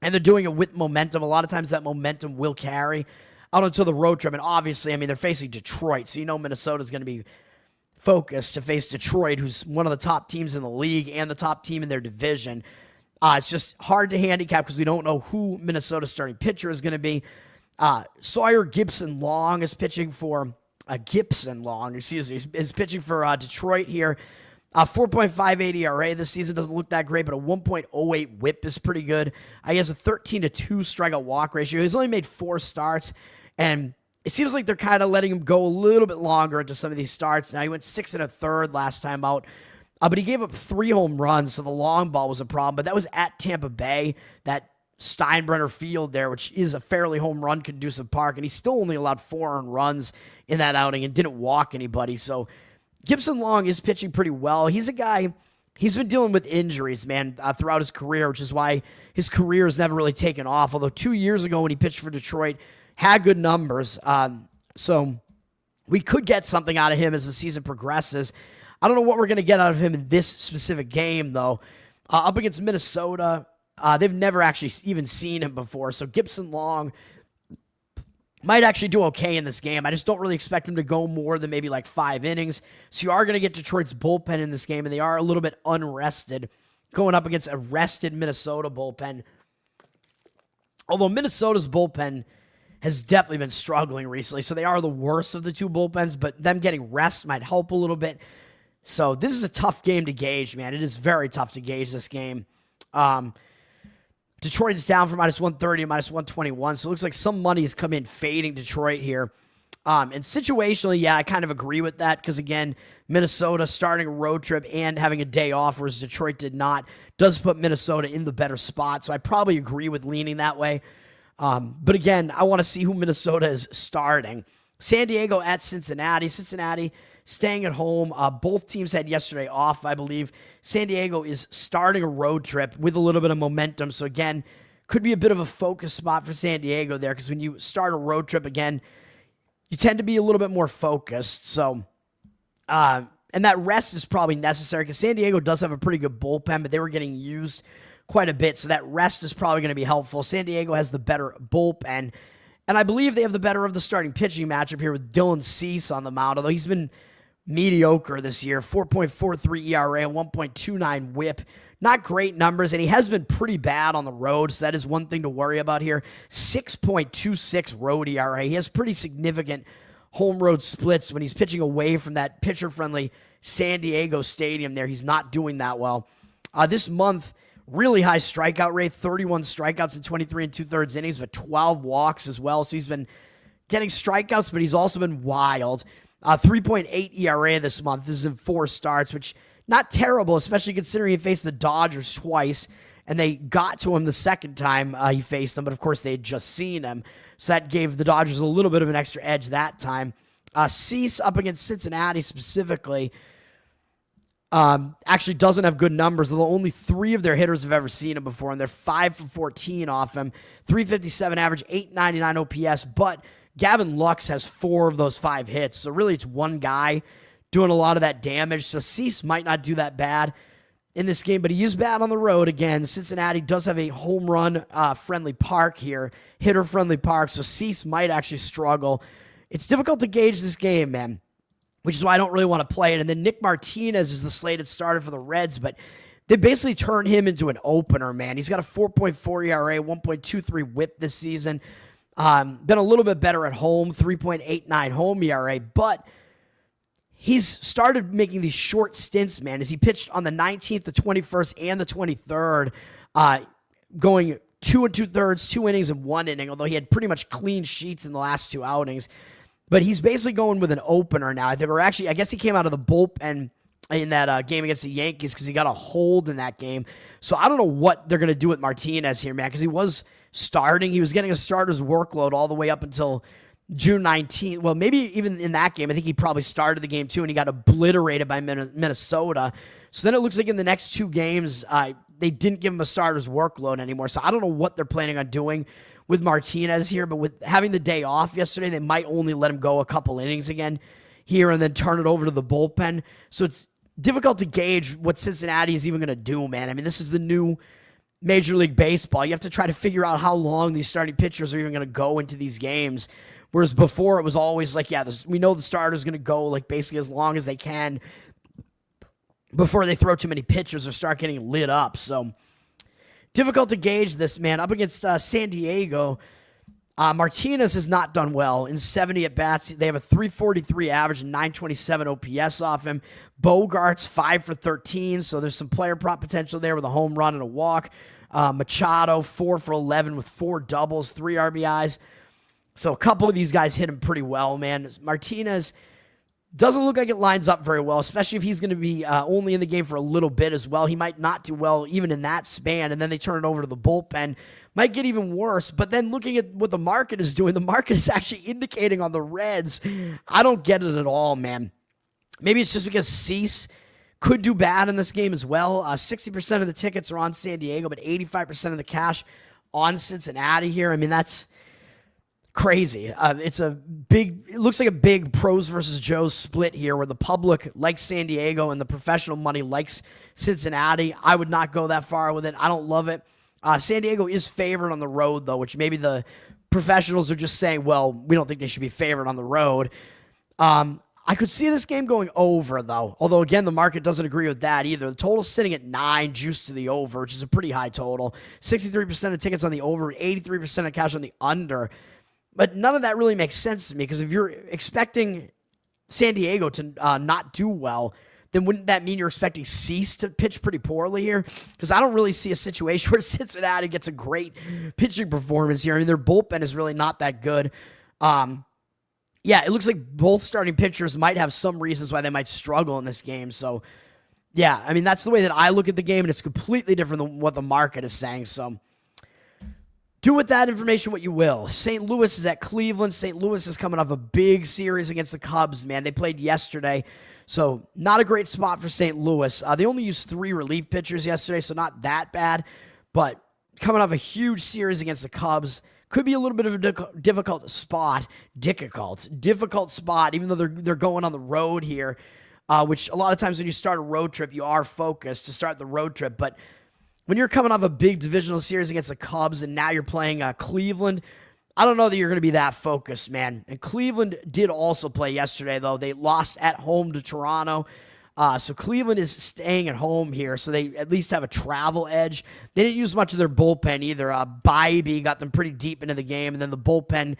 and they're doing it with momentum, a lot of times that momentum will carry out until the road trip. And obviously, I mean, they're facing Detroit, so you know Minnesota's going to be focused to face Detroit, who's one of the top teams in the league and the top team in their division. It's just hard to handicap because we don't know who Minnesota's starting pitcher is going to be. Sawyer Gibson-Long is pitching for is pitching for Detroit here. 4.58 ERA this season doesn't look that great, but a 1.08 whip is pretty good. He has a 13-2 strikeout walk ratio. He's only made 4 starts, and it seems like they're kind of letting him go a little bit longer into some of these starts. Now, he went 6 1/3 last time out, but he gave up 3 home runs, so the long ball was a problem. But that was at Tampa Bay, that Steinbrenner Field there, which is a fairly home run conducive park, and he still only allowed 4 earned runs in that outing and didn't walk anybody. So Gibson-Long is pitching pretty well. He's a guy, he's been dealing with injuries, man, throughout his career, which is why his career has never really taken off. Although 2 years ago when he pitched for Detroit, had good numbers. So we could get something out of him as the season progresses. I don't know what we're going to get out of him in this specific game, though. Up against Minnesota, they've never actually even seen him before. So Gibson-Long might actually do okay in this game. I just don't really expect him to go more than maybe like 5 innings. So you are going to get Detroit's bullpen in this game, and they are a little bit unrested going up against a rested Minnesota bullpen. Although Minnesota's bullpen has definitely been struggling recently, so they are the worst of the 2 bullpens, but them getting rest might help a little bit. So this is a tough game to gauge, man. It is very tough to gauge this game. Detroit is down from -130 to -121, so it looks like some money has come in fading Detroit here. And situationally, yeah, I kind of agree with that because, again, Minnesota starting a road trip and having a day off, whereas Detroit did not, does put Minnesota in the better spot, so I probably agree with leaning that way. But again, I want to see who Minnesota is starting. San Diego at Cincinnati. Cincinnati staying at home. Both teams had yesterday off, I believe. San Diego is starting a road trip with a little bit of momentum. So again, could be a bit of a focus spot for San Diego there because when you start a road trip again, you tend to be a little bit more focused. So, and that rest is probably necessary because San Diego does have a pretty good bullpen, but they were getting used quite a bit. So that rest is probably going to be helpful. San Diego has the better bullpen, and I believe they have the better of the starting pitching matchup here with Dylan Cease on the mound, although he's been mediocre this year. 4.43 ERA, 1.29 whip. Not great numbers, and he has been pretty bad on the road, so that is one thing to worry about here. 6.26 road ERA. He has pretty significant home road splits when he's pitching away from that pitcher-friendly San Diego stadium there. He's not doing that well. This month, really high strikeout rate, 31 strikeouts in 23 2/3 innings, but 12 walks as well. So he's been getting strikeouts, but he's also been wild. 3.8 ERA this month. This is in 4 starts, which not terrible, especially considering he faced the Dodgers twice, and they got to him the second time he faced them, but of course they had just seen him. So that gave the Dodgers a little bit of an extra edge that time. Cease up against Cincinnati specifically actually doesn't have good numbers, although only 3 of their hitters have ever seen him before, and they're 5 for 14 off him. 357 average, 899 OPS, but Gavin Lux has 4 of those 5 hits, so really it's one guy doing a lot of that damage, so Cease might not do that bad in this game, but he is bad on the road again. Cincinnati does have a home run friendly park here, hitter-friendly park, so Cease might actually struggle. It's difficult to gauge this game, man, which is why I don't really want to play it. And then Nick Martinez is the slated starter for the Reds, but they basically turned him into an opener, man. He's got a 4.4 ERA, 1.23 whip this season. Been a little bit better at home, 3.89 home ERA, but he's started making these short stints, man, as he pitched on the 19th, the 21st, and the 23rd, going 2 2/3, 2 innings and 1 inning, although he had pretty much clean sheets in the last 2 outings. But he's basically going with an opener now. I guess he came out of the bullpen in that game against the Yankees because he got a hold in that game. So I don't know what they're going to do with Martinez here, man, because he was starting. He was getting a starter's workload all the way up until June 19th. Well, maybe even in that game, I think he probably started the game too, and he got obliterated by Minnesota. So then it looks like in the next 2 games, they didn't give him a starter's workload anymore. So I don't know what they're planning on doing with Martinez here, but with having the day off yesterday, they might only let him go a couple innings again here and then turn it over to the bullpen. So it's difficult to gauge what Cincinnati is even going to do, man. I mean, this is the new Major League Baseball. You have to try to figure out how long these starting pitchers are even going to go into these games. Whereas before it was always like, yeah, we know the starter's going to go like basically as long as they can before they throw too many pitchers or start getting lit up. So difficult to gauge this, man. Up against San Diego, Martinez has not done well. In 70 at-bats, they have a 343 average and 927 OPS off him. Bogart's 5 for 13, so there's some player prop potential there with a home run and a walk. Machado, 4 for 11 with 4 doubles, 3 RBIs. So a couple of these guys hit him pretty well, man. Martinez doesn't look like it lines up very well, especially if he's going to be only in the game for a little bit as well. He might not do well even in that span, and then they turn it over to the bullpen. Might get even worse, but then looking at what the market is doing, the market is actually indicating on the Reds. I don't get it at all, man. Maybe it's just because Cease could do bad in this game as well. 60% of the tickets are on San Diego, but 85% of the cash on Cincinnati here. I mean, that's crazy. It looks like a big pros versus Joes split here where the public likes San Diego and the professional money likes Cincinnati. I would not go that far with it. I don't love it. San Diego is favored on the road, though, which maybe the professionals are just saying, well, we don't think they should be favored on the road. I could see this game going over, though. Although, again, the market doesn't agree with that either. The total's sitting at 9, juice to the over, which is a pretty high total. 63% of tickets on the over, 83% of cash on the under. But none of that really makes sense to me, because if you're expecting San Diego to not do well, then wouldn't that mean you're expecting Cease to pitch pretty poorly here? Because I don't really see a situation where Cincinnati gets a great pitching performance here. I mean, their bullpen is really not that good. Yeah, it looks like both starting pitchers might have some reasons why they might struggle in this game. So, yeah, I mean, that's the way that I look at the game, and it's completely different than what the market is saying. So, do with that information what you will. St. Louis is at Cleveland. St. Louis is coming off a big series against the Cubs, man. They played yesterday. So, not a great spot for St. Louis. They only used 3 relief pitchers yesterday, so not that bad. But coming off a huge series against the Cubs, could be a little bit of a difficult spot. Difficult spot, even though they're going on the road here, which a lot of times when you start a road trip, you are focused to start the road trip. But when you're coming off a big divisional series against the Cubs and now you're playing Cleveland, I don't know that you're going to be that focused, man. And Cleveland did also play yesterday, though. They lost at home to Toronto. So Cleveland is staying at home here, so they at least have a travel edge. They didn't use much of their bullpen either. Bybee got them pretty deep into the game, and then the bullpen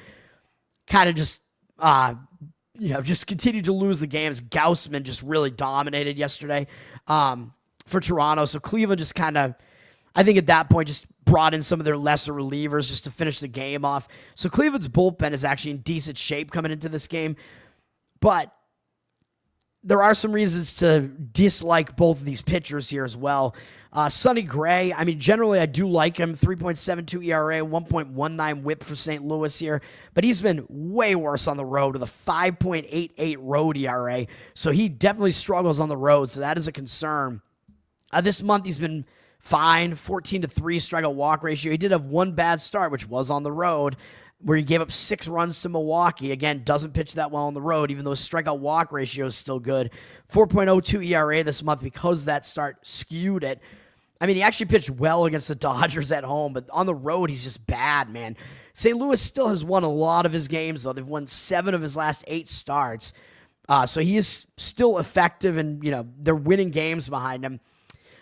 kind of just, just continued to lose the games. Gaussman just really dominated yesterday for Toronto. So Cleveland just kind of, I think at that point, just brought in some of their lesser relievers just to finish the game off. So Cleveland's bullpen is actually in decent shape coming into this game. But there are some reasons to dislike both of these pitchers here as well. Sonny Gray, I mean, generally I do like him. 3.72 ERA, 1.19 whip for St. Louis here. But he's been way worse on the road with a 5.88 road ERA. So he definitely struggles on the road. So that is a concern. This month he's been fine, 14-3 strikeout walk ratio. He did have one bad start, which was on the road, where he gave up 6 runs to Milwaukee. Again, doesn't pitch that well on the road, even though his strikeout walk ratio is still good. 4.02 ERA this month because that start skewed it. I mean, he actually pitched well against the Dodgers at home, but on the road, he's just bad, man. St. Louis still has won a lot of his games, though. They've won 7 of his last 8 starts. So he is still effective, and, they're winning games behind him.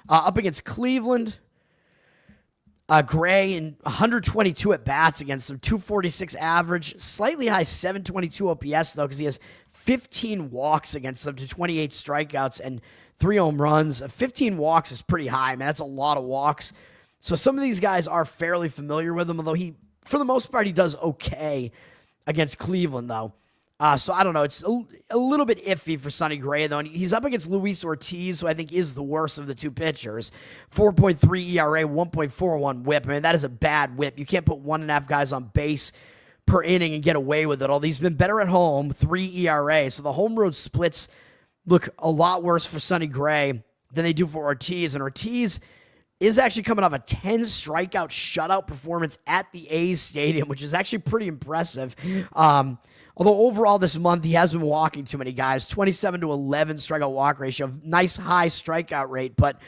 Up against Cleveland, Gray in 122 at-bats against them, 246 average, slightly high 722 OPS, though, because he has 15 walks against them to 28 strikeouts and 3 home runs. 15 walks is pretty high, man. That's a lot of walks. So some of these guys are fairly familiar with him, although he, for the most part, he does okay against Cleveland, though. So I don't know. It's a little bit iffy for Sonny Gray, though. And he's up against Luis Ortiz, who I think is the worst of the two pitchers. 4.3 ERA, 1.41 whip. I mean, that is a bad whip. You can't put 1.5 guys on base per inning and get away with it. Although he's been better at home, 3 ERA. So the home road splits look a lot worse for Sonny Gray than they do for Ortiz. And Ortiz is actually coming off a 10 strikeout shutout performance at the A's Stadium, which is actually pretty impressive. Although overall this month he has been walking too many guys, 27-11 strikeout walk ratio, nice high strikeout rate, but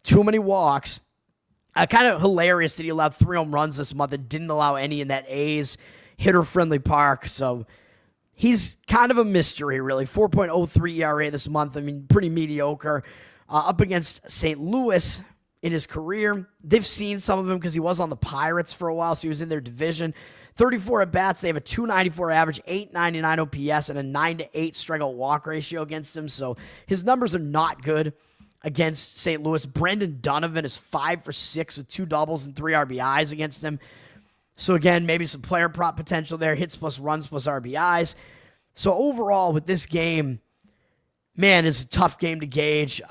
too many walks. Kind of hilarious that he allowed 3 home runs this month and didn't allow any in that A's hitter-friendly park. So he's kind of a mystery, really. 4.03 ERA this month. I mean, pretty mediocre. Up against St. Louis in his career. They've seen some of him because he was on the Pirates for a while, so he was in their division. 34 at-bats. They have a 294 average, 899 OPS, and a 9-8 strikeout walk ratio against him. So his numbers are not good against St. Louis. Brendan Donovan is 5 for 6 with 2 doubles and 3 RBIs against him. So again, maybe some player prop potential there. Hits plus runs plus RBIs. So overall with this game, man, it's a tough game to gauge.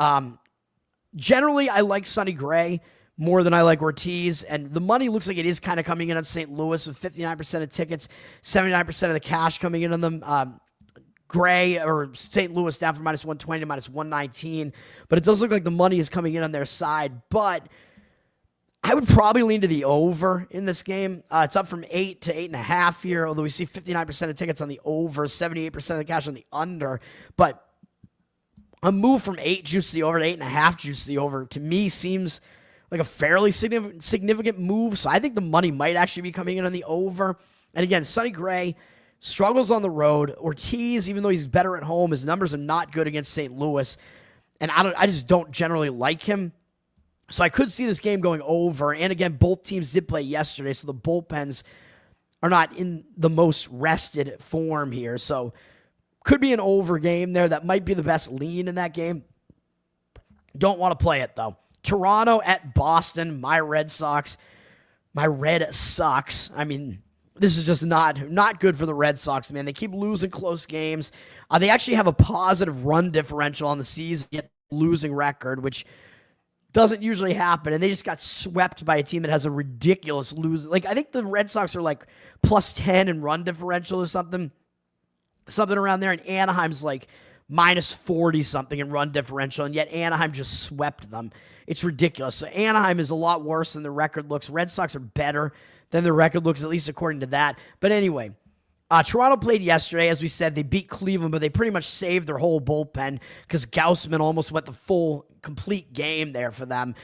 Generally, I like Sonny Gray more than I like Ortiz, and the money looks like it is kind of coming in on St. Louis with 59% of tickets, 79% of the cash coming in on them. Gray or St. Louis down from -120 to -119, but it does look like the money is coming in on their side. But I would probably lean to the over in this game. It's up from 8 to 8.5 here, although we see 59% of tickets on the over, 78% of the cash on the under. But a move from 8 juice to the over to 8.5 juice to the over, to me, seems like a fairly significant move. So I think the money might actually be coming in on the over. And again, Sonny Gray struggles on the road. Ortiz, even though he's better at home, his numbers are not good against St. Louis. And I just don't generally like him. So I could see this game going over. And again, both teams did play yesterday, so the bullpens are not in the most rested form here. So could be an over game there. That might be the best lean in that game. Don't want to play it, though. Toronto at Boston, my Red Sox. I mean, this is just not good for the Red Sox, man. They keep losing close games. They actually have a positive run differential on the season, yet losing record, which doesn't usually happen. And they just got swept by a team that has a ridiculous lose. Like, I think the Red Sox are like +10 in run differential or something around there. And Anaheim's like -40 something in run differential, and yet Anaheim just swept them. It's ridiculous. So Anaheim is a lot worse than the record looks. Red Sox are better than the record looks, at least according to that. But anyway, Toronto played yesterday. As we said, they beat Cleveland, but they pretty much saved their whole bullpen because Gaussman almost went the full, complete game there for them.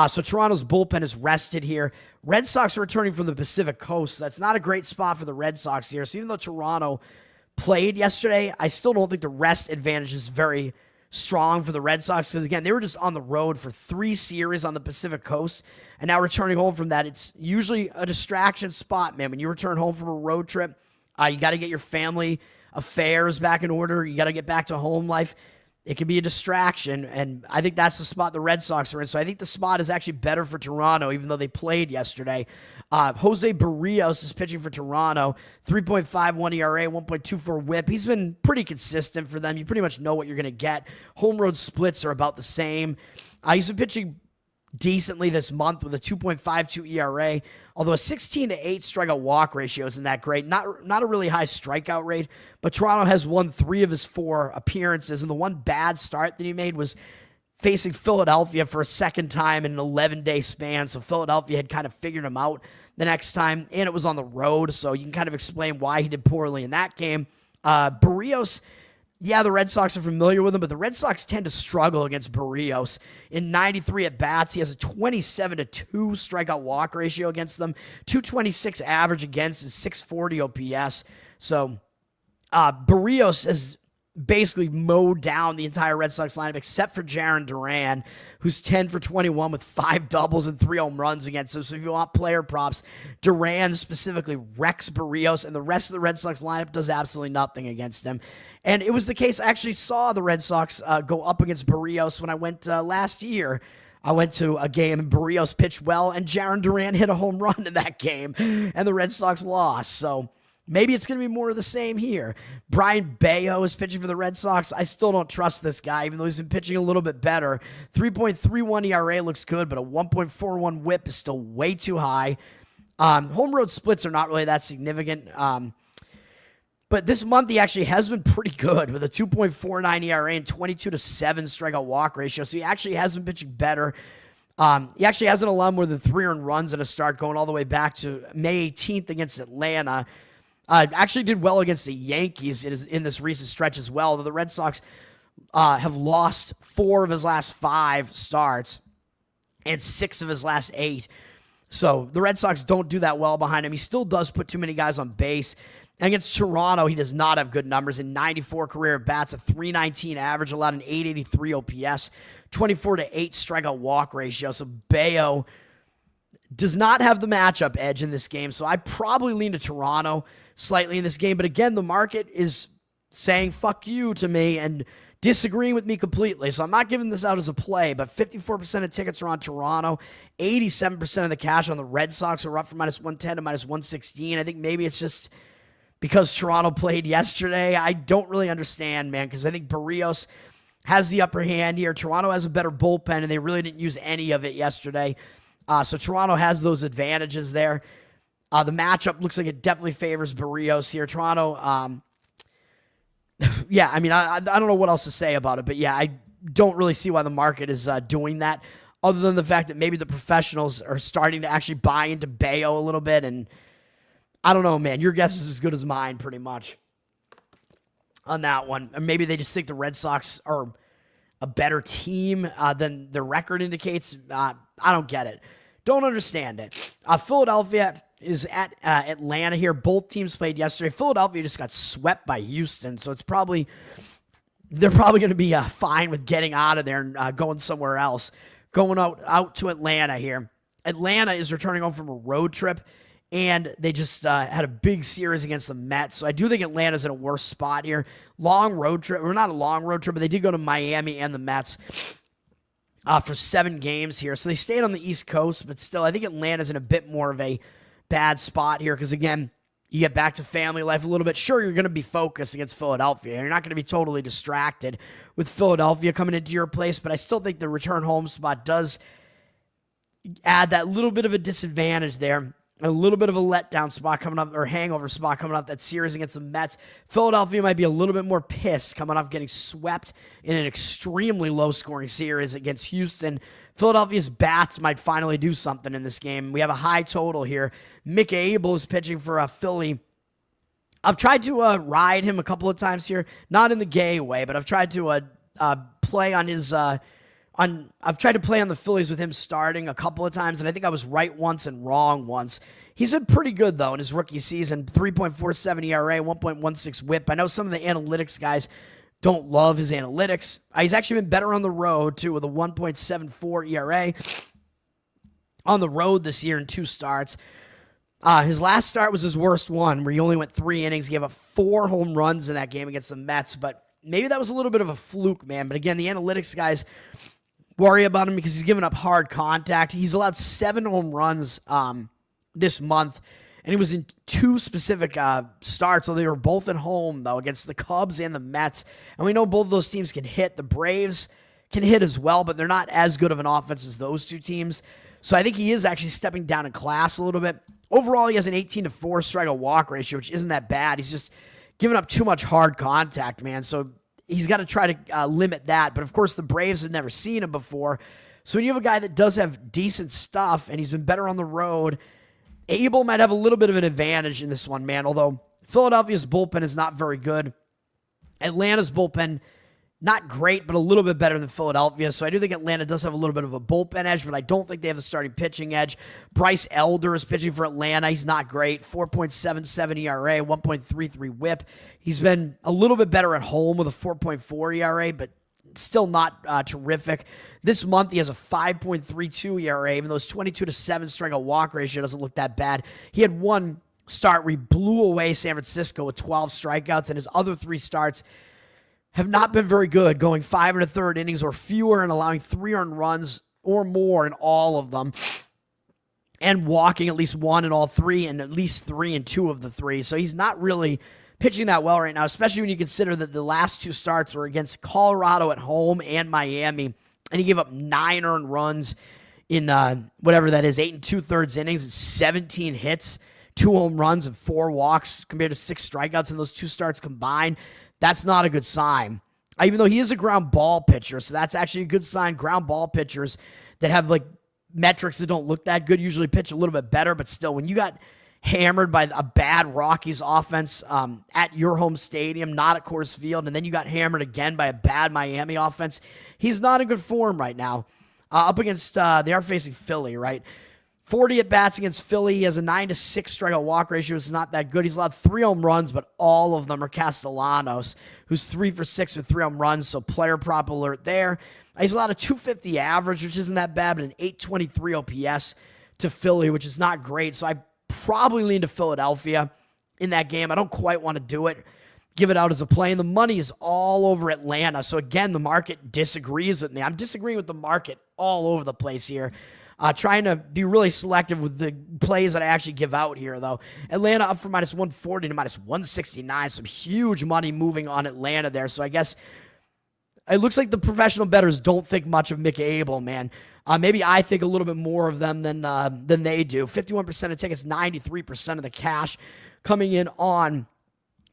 So Toronto's bullpen is rested here. Red Sox are returning from the Pacific Coast. So that's not a great spot for the Red Sox here. So even though Toronto played yesterday, I still don't think the rest advantage is very strong for the Red Sox because, again, they were just on the road for 3 series on the Pacific Coast, and now returning home from that, it's usually a distraction spot, man. When you return home from a road trip, you got to get your family affairs back in order. You got to get back to home life. It can be a distraction, and I think that's the spot the Red Sox are in. So I think the spot is actually better for Toronto, even though they played yesterday. Jose Barrios is pitching for Toronto, 3.51 ERA, 1.24 whip. He's been pretty consistent for them. You pretty much know what you're going to get. Home road splits are about the same. He's been pitching decently this month with a 2.52 ERA, although a 16-8 strikeout walk ratio isn't that great. Not a really high strikeout rate, but Toronto has won 3 of his 4 appearances, and the one bad start that he made was facing Philadelphia for a second time in an 11-day span, so Philadelphia had kind of figured him out the next time, and it was on the road, so you can kind of explain why he did poorly in that game. Barrios, yeah, the Red Sox are familiar with him, but the Red Sox tend to struggle against Barrios. In 93 at-bats, he has a 27-2 strikeout walk ratio against them, 226 average against, and 640 OPS. So Barrios has basically mowed down the entire Red Sox lineup except for Jarren Duran, who's 10 for 21 with 5 doubles and 3 home runs against him. So if you want player props, Duran specifically wrecks Barrios, and the rest of the Red Sox lineup does absolutely nothing against him. And it was the case, I actually saw the Red Sox go up against Barrios when I went last year. I went to a game and Barrios pitched well, and Jarren Duran hit a home run in that game, and the Red Sox lost. So Maybe it's going to be more of the same here. Brian Bayo is pitching for the Red Sox. I still don't trust this guy, even though he's been pitching a little bit better. 3.31 ERA looks good, but a 1.41 whip is still way too high. Home road splits are not really that significant. But this month, he actually has been pretty good with a 2.49 ERA and 22-7 strikeout walk ratio. So he actually has been pitching better. He actually hasn't allowed more than 3 earned runs in a start going all the way back to May 18th against Atlanta. Actually did well against the Yankees in this recent stretch as well. Though the Red Sox have lost 4 of his last 5 starts and 6 of his last 8. So the Red Sox don't do that well behind him. He still does put too many guys on base. And against Toronto, he does not have good numbers. In 94 career bats, a 319 average, allowed an 883 OPS, 24-8 strikeout walk ratio. So Bayo does not have the matchup edge in this game. So I probably lean to Toronto slightly in this game. But again, the market is saying fuck you to me and disagreeing with me completely. So I'm not giving this out as a play, but 54% of tickets are on Toronto. 87% of the cash on the Red Sox are up from -110 to -116. I think maybe it's just because Toronto played yesterday. I don't really understand, man, because I think Barrios has the upper hand here. Toronto has a better bullpen, and they really didn't use any of it yesterday. So Toronto has those advantages there. The matchup looks like it definitely favors Barrios here. Toronto, yeah, I mean, I don't know what else to say about it, but yeah, I don't really see why the market is doing that, other than the fact that maybe the professionals are starting to actually buy into Bayo a little bit, and I don't know, man. Your guess is as good as mine, pretty much, on that one. Or maybe they just think the Red Sox are a better team than their record indicates. I don't get it. Don't understand it. Philadelphia is at Atlanta here. Both teams played yesterday. Philadelphia just got swept by Houston, so they're probably going to be fine with getting out of there and going somewhere else. Going out to Atlanta here. Atlanta is returning home from a road trip, and they just had a big series against the Mets. So I do think Atlanta's in a worse spot here. Long road trip, or not a long road trip, but they did go to Miami and the Mets for 7 games here. So they stayed on the East Coast, but still, I think Atlanta's in a bit more of a bad spot here because, again, you get back to family life a little bit. Sure, you're going to be focused against Philadelphia. You're not going to be totally distracted with Philadelphia coming into your place, but I still think the return home spot does add that little bit of a disadvantage there. A little bit of a letdown spot coming up, or hangover spot coming up, that series against the Mets. Philadelphia might be a little bit more pissed coming off getting swept in an extremely low-scoring series against Houston. Philadelphia's bats might finally do something in this game. We have a high total here. Mlb is pitching for Philly. I've tried to ride him a couple of times here, not in the gay way, but I've tried to play on his... I've tried to play on the Phillies with him starting a couple of times, and I think I was right once and wrong once. He's been pretty good, though, in his rookie season. 3.47 ERA, 1.16 whip. I know some of the analytics guys don't love his analytics. He's actually been better on the road, too, with a 1.74 ERA on the road this year in 2 starts. His last start was his worst one, where he only went 3 innings, gave up 4 home runs in that game against the Mets, but maybe that was a little bit of a fluke, man. But again, the analytics guys worry about him because he's given up hard contact. He's allowed 7 home runs this month, and he was in 2 specific starts, so they were both at home, though, against the Cubs and the Mets. And we know both of those teams can hit. The Braves can hit as well, but they're not as good of an offense as those 2 teams. So I think he is actually stepping down in class a little bit. Overall, he has an 18-4 strikeout walk ratio, which isn't that bad. He's just giving up too much hard contact, man. So he's got to try to limit that. But, of course, the Braves have never seen him before. So when you have a guy that does have decent stuff and he's been better on the road, Abel might have a little bit of an advantage in this one, man. Although Philadelphia's bullpen is not very good. Atlanta's bullpen, not great, but a little bit better than Philadelphia. So I do think Atlanta does have a little bit of a bullpen edge, but I don't think they have the starting pitching edge. Bryce Elder is pitching for Atlanta. He's not great. 4.77 ERA, 1.33 whip. He's been a little bit better at home with a 4.4 ERA, but still not terrific. This month, he has a 5.32 ERA, even though his 22-7 strikeout walk ratio doesn't look that bad. He had one start where he blew away San Francisco with 12 strikeouts, and his other 3 starts have not been very good, going 5 1/3 innings or fewer and allowing 3 earned runs or more in all of them. and walking at least one in all three and at least 3 in 2 of the 3. So he's not really pitching that well right now, especially when you consider that the last 2 starts were against Colorado at home and Miami, and he gave up 9 earned runs in whatever that is, 8 2/3 innings and 17 hits, 2 home runs and 4 walks compared to 6 strikeouts in those 2 starts combined. That's not a good sign. Even though he is a ground ball pitcher, so that's actually a good sign. Ground ball pitchers that have like metrics that don't look that good usually pitch a little bit better, but still, when you got hammered by a bad Rockies offense at your home stadium, not at Coors Field, and then you got hammered again by a bad Miami offense, he's not in good form right now. Up against, they are facing Philly, right? 40 at-bats against Philly. He has a 9-6 strikeout walk ratio. It's not that good. He's allowed 3 home runs, but all of them are Castellanos, who's 3 for 6 with 3 home runs, so player prop alert there. He's allowed a 250 average, which isn't that bad, but an 823 OPS to Philly, which is not great. So I probably lean to Philadelphia in that game. I don't quite want to do it. Give it out as a play, and the money is all over Atlanta. So again, the market disagrees with me. I'm disagreeing with the market all over the place here. Trying to be really selective with the plays that I actually give out here, though. Atlanta up from -140 to -169. Some huge money moving on Atlanta there. So I guess it looks like the professional bettors don't think much of Mlb, man. Maybe I think a little bit more of them than they do. 51% of tickets, 93% of the cash coming in on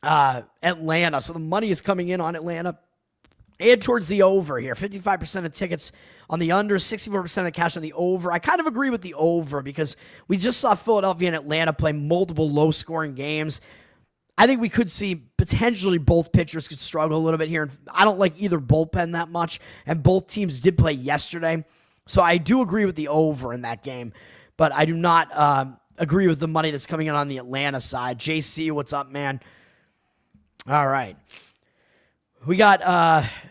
Atlanta. So the money is coming in on Atlanta and towards the over here. 55% of tickets on the under, 64% of the cash on the over. I kind of agree with the over because we just saw Philadelphia and Atlanta play multiple low-scoring games. I think we could see potentially both pitchers could struggle a little bit here. I don't like either bullpen that much, and both teams did play yesterday. So I do agree with the over in that game, but I do not agree with the money that's coming in on the Atlanta side. JC, what's up, man? All right. We got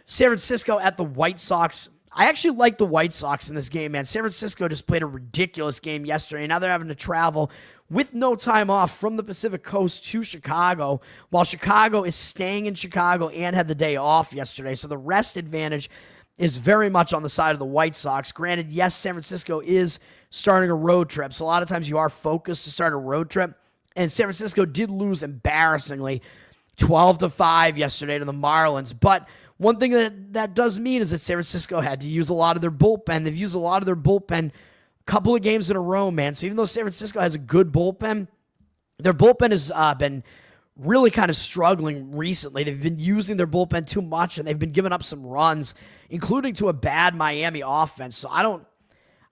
San Francisco at the White Sox. I actually like the White Sox in this game, man. San Francisco just played a ridiculous game yesterday. Now they're having to travel with no time off from the Pacific Coast to Chicago, while Chicago is staying in Chicago and had the day off yesterday. So the rest advantage is very much on the side of the White Sox. Granted, yes, San Francisco is starting a road trip, so a lot of times you are focused to start a road trip, and San Francisco did lose embarrassingly 12-5 yesterday to the Marlins. But one thing that does mean is that San Francisco had to use a lot of their bullpen. They've used a lot of their bullpen a couple of games in a row, man. So even though San Francisco has a good bullpen, their bullpen has been really kind of struggling recently. They've been using their bullpen too much, and they've been giving up some runs, including to a bad Miami offense. So I don't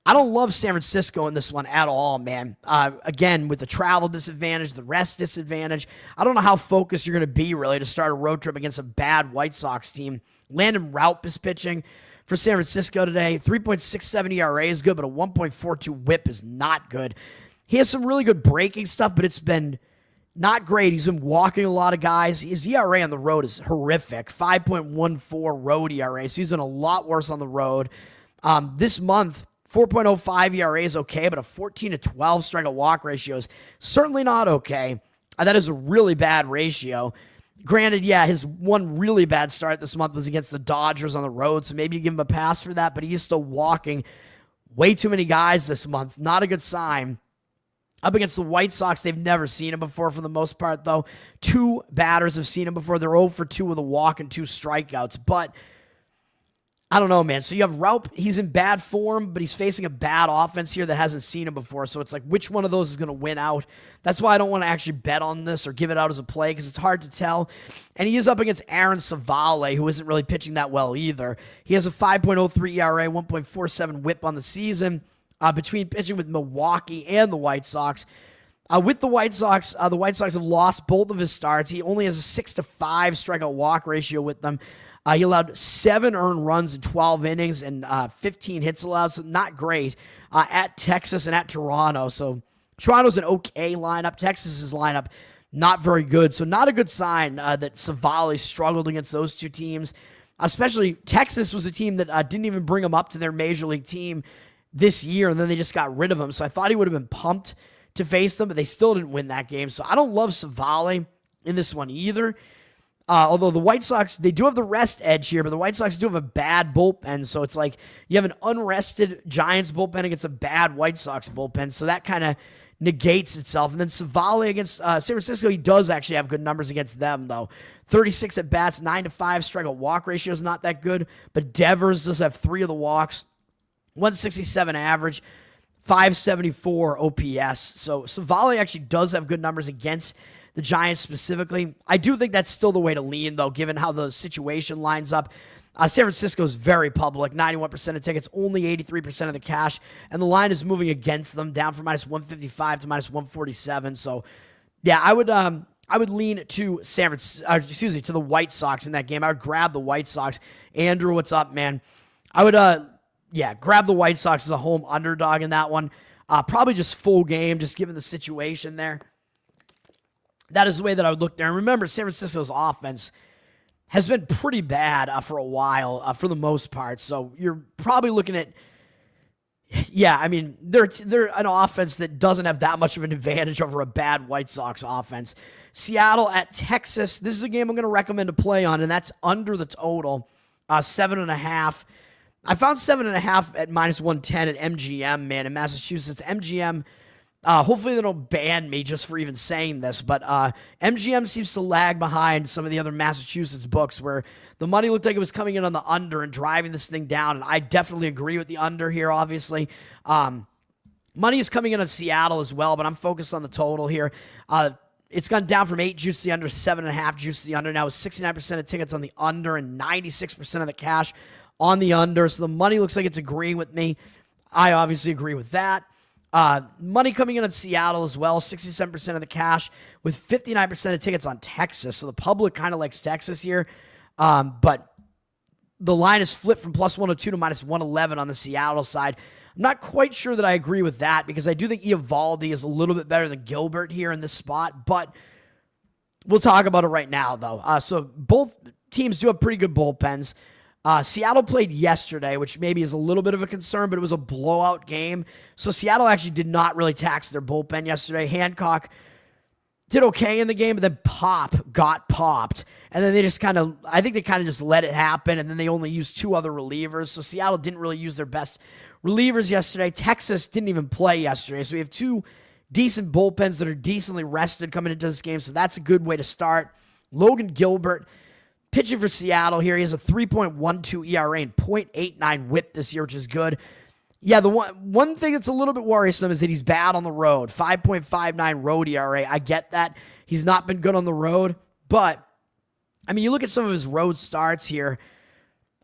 love San Francisco in this one at all, man. Again, with the travel disadvantage, the rest disadvantage, I don't know how focused you're going to be, really, to start a road trip against a bad White Sox team. Landon Raup is pitching for San Francisco today. 3.67 ERA is good, but a 1.42 whip is not good. He has some really good breaking stuff, but it's been not great. He's been walking a lot of guys. His ERA on the road is horrific. 5.14 road ERA, so he's been a lot worse on the road. This month, 4.05 ERA is okay, but a 14-12 strikeout walk ratio is certainly not okay. That is a really bad ratio. Granted, yeah, his one really bad start this month was against the Dodgers on the road, so maybe you give him a pass for that, but he is still walking way too many guys this month. Not a good sign. Up against the White Sox, they've never seen him before for the most part, though. 2 batters have seen him before. They're 0 for 2 with a walk and 2 strikeouts, but I don't know, man. So you have Raup. He's in bad form, but he's facing a bad offense here that hasn't seen him before. So it's like, which one of those is going to win out? That's why I don't want to actually bet on this or give it out as a play, because it's hard to tell. And he is up against Aaron Savale, who isn't really pitching that well either. He has a 5.03 ERA, 1.47 whip on the season between pitching with Milwaukee and the White Sox. With the White Sox have lost both of his starts. He only has a 6-5 strikeout walk ratio with them. He allowed 7 earned runs in 12 innings and 15 hits allowed, so not great, at Texas and at Toronto. So Toronto's an okay lineup. Texas's lineup, not very good. So not a good sign that Savali struggled against those two teams. Especially Texas was a team that didn't even bring him up to their major league team this year, and then they just got rid of him. So I thought he would have been pumped to face them, but they still didn't win that game. So I don't love Savali in this one either. Although the White Sox, they do have the rest edge here, but the White Sox do have a bad bullpen. So it's like you have an unrested Giants bullpen against a bad White Sox bullpen. So that kind of negates itself. And then Savali against San Francisco, he does actually have good numbers against them, though. 36 at bats, 9-5, strikeout walk ratio is not that good. But Devers does have 3 of the walks, 167 average, 574 OPS. So Savali actually does have good numbers against the Giants specifically. I do think that's still the way to lean, though, given how the situation lines up. San Francisco is very public, 91% of tickets, only 83% of the cash, and the line is moving against them, down from minus 155 to minus 147. So, yeah, I would lean to to the White Sox in that game. I would grab the White Sox. Andrew, what's up, man? I would, grab the White Sox as a home underdog in that one. Probably just full game, just given the situation there. That is the way that I would look there. And remember, San Francisco's offense has been pretty bad for a while, for the most part. So you're probably looking at, they're an offense that doesn't have that much of an advantage over a bad White Sox offense. Seattle at Texas. This is a game I'm going to recommend to play on, and that's under the total, 7.5. I found 7.5 at minus 110 at MGM, man, in Massachusetts. MGM. Hopefully they don't ban me just for even saying this, but MGM seems to lag behind some of the other Massachusetts books where the money looked like it was coming in on the under and driving this thing down, and I definitely agree with the under here, obviously. Money is coming in on Seattle as well, but I'm focused on the total here. It's gone down from 8 juice to the under, 7.5 juice to the under. Now with 69% of tickets on the under and 96% of the cash on the under, so the money looks like it's agreeing with me. I obviously agree with that. Money coming in on Seattle as well, 67% of the cash with 59% of tickets on Texas. So the public kind of likes Texas here. But the line is flipped from plus 102 to minus 111 on the Seattle side. I'm not quite sure that I agree with that because I do think Eovaldi is a little bit better than Gilbert here in this spot, but we'll talk about it right now, though. So both teams do have pretty good bullpens. Seattle played yesterday, which maybe is a little bit of a concern, but it was a blowout game. So Seattle actually did not really tax their bullpen yesterday. Hancock did okay in the game, but then got popped. And then they just I think they just let it happen, and then they only used 2 other relievers. So Seattle didn't really use their best relievers yesterday. Texas didn't even play yesterday. So we have 2 decent bullpens that are decently rested coming into this game. So that's a good way to start. Logan Gilbert pitching for Seattle here. He has a 3.12 ERA and 0.89 whip this year, which is good. Yeah, the one thing that's a little bit worrisome is that he's bad on the road. 5.59 road ERA. I get that. He's not been good on the road, but, I mean, you look at some of his road starts here.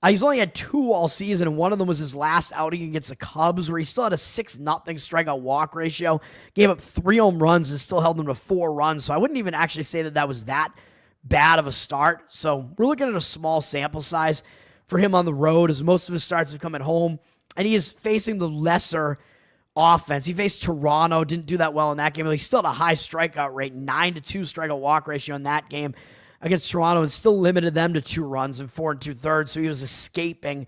He's only had 2 all season, and one of them was his last outing against the Cubs, where he still had a 6-0 strikeout walk ratio, gave up 3 home runs, and still held them to 4 runs. So I wouldn't even actually say that was that bad of a start. So we're looking at a small sample size for him on the road, as most of his starts have come at home, and he is facing the lesser offense. He faced Toronto, didn't do that well in that game. He still had a high strikeout rate, 9-2 strikeout walk ratio in that game against Toronto, and still limited them to 2 runs and 4 2/3. So he was escaping,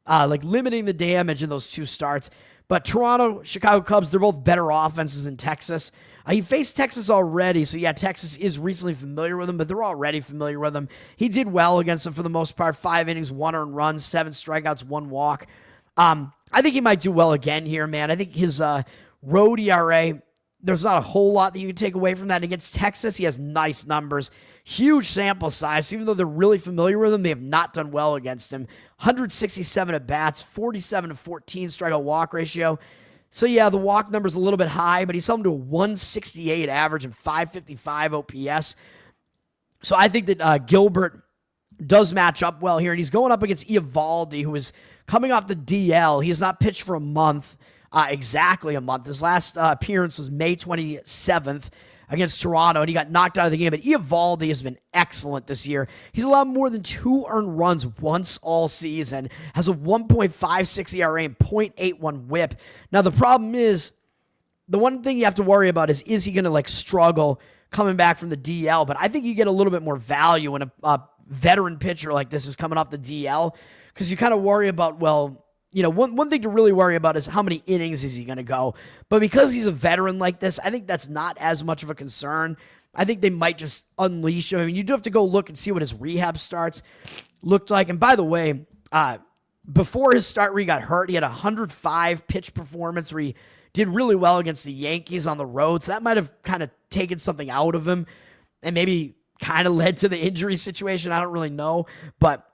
limiting the damage in those 2 starts. But Toronto, Chicago Cubs, they're both better offenses than Texas. He faced Texas already, so yeah, Texas is recently familiar with him, but they're already familiar with him. He did well against them for the most part. 5 innings, 1 earned run, 7 strikeouts, 1 walk. I think he might do well again here, man. I think his road ERA, there's not a whole lot that you can take away from that. Against Texas, he has nice numbers. Huge sample size. So even though they're really familiar with him, they have not done well against him. 167 at bats, 47-14 strikeout walk ratio. So yeah, the walk number's a little bit high, but he's held him to a 168 average and 555 OPS. So I think that Gilbert does match up well here, and he's going up against Eovaldi, who is coming off the DL. He has not pitched for a month, exactly a month. His last appearance was May 27th against Toronto, and he got knocked out of the game. But Eovaldi has been excellent this year. He's allowed more than 2 earned runs once all season, has a 1.56 ERA and 0.81 whip. Now, the problem is, the one thing you have to worry about is he going to struggle coming back from the DL? But I think you get a little bit more value when a veteran pitcher like this is coming off the DL, because you kind of worry about, one thing to really worry about is how many innings is he going to go. But because he's a veteran like this, I think that's not as much of a concern. I think they might just unleash him. I mean, you do have to go look and see what his rehab starts looked like. And by the way, before his start where he got hurt, he had a 105 pitch performance where he did really well against the Yankees on the road. So that might have kind of taken something out of him and maybe kind of led to the injury situation. I don't really know. But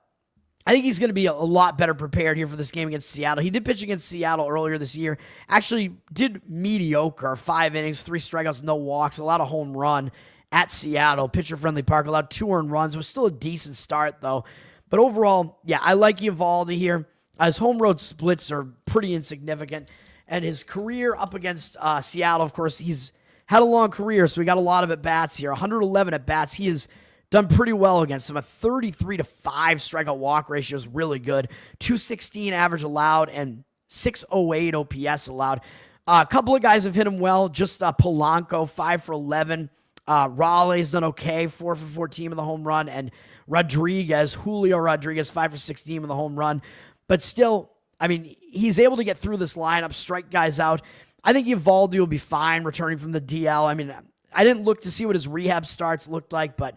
I think he's going to be a lot better prepared here for this game against Seattle. He did pitch against Seattle earlier this year. Actually did mediocre. 5 innings, 3 strikeouts, no walks, a lot of home run at Seattle. Pitcher-friendly park, allowed 2 earned runs. It was still a decent start, though. But overall, yeah, I like Wnba here. His home road splits are pretty insignificant. And his career up against Seattle, of course, he's had a long career, so we got a lot of at-bats here. 111 at-bats. He has done pretty well against him. A 33-5 strikeout walk ratio is really good. 216 average allowed and 608 OPS allowed. A couple of guys have hit him well. Just Polanco, 5 for 11. Raleigh's done okay, 4 for 14 with the home run. And Julio Rodriguez, 5 for 16 with the home run. But still, I mean, he's able to get through this lineup, strike guys out. I think Wnba will be fine returning from the DL. I mean, I didn't look to see what his rehab starts looked like, but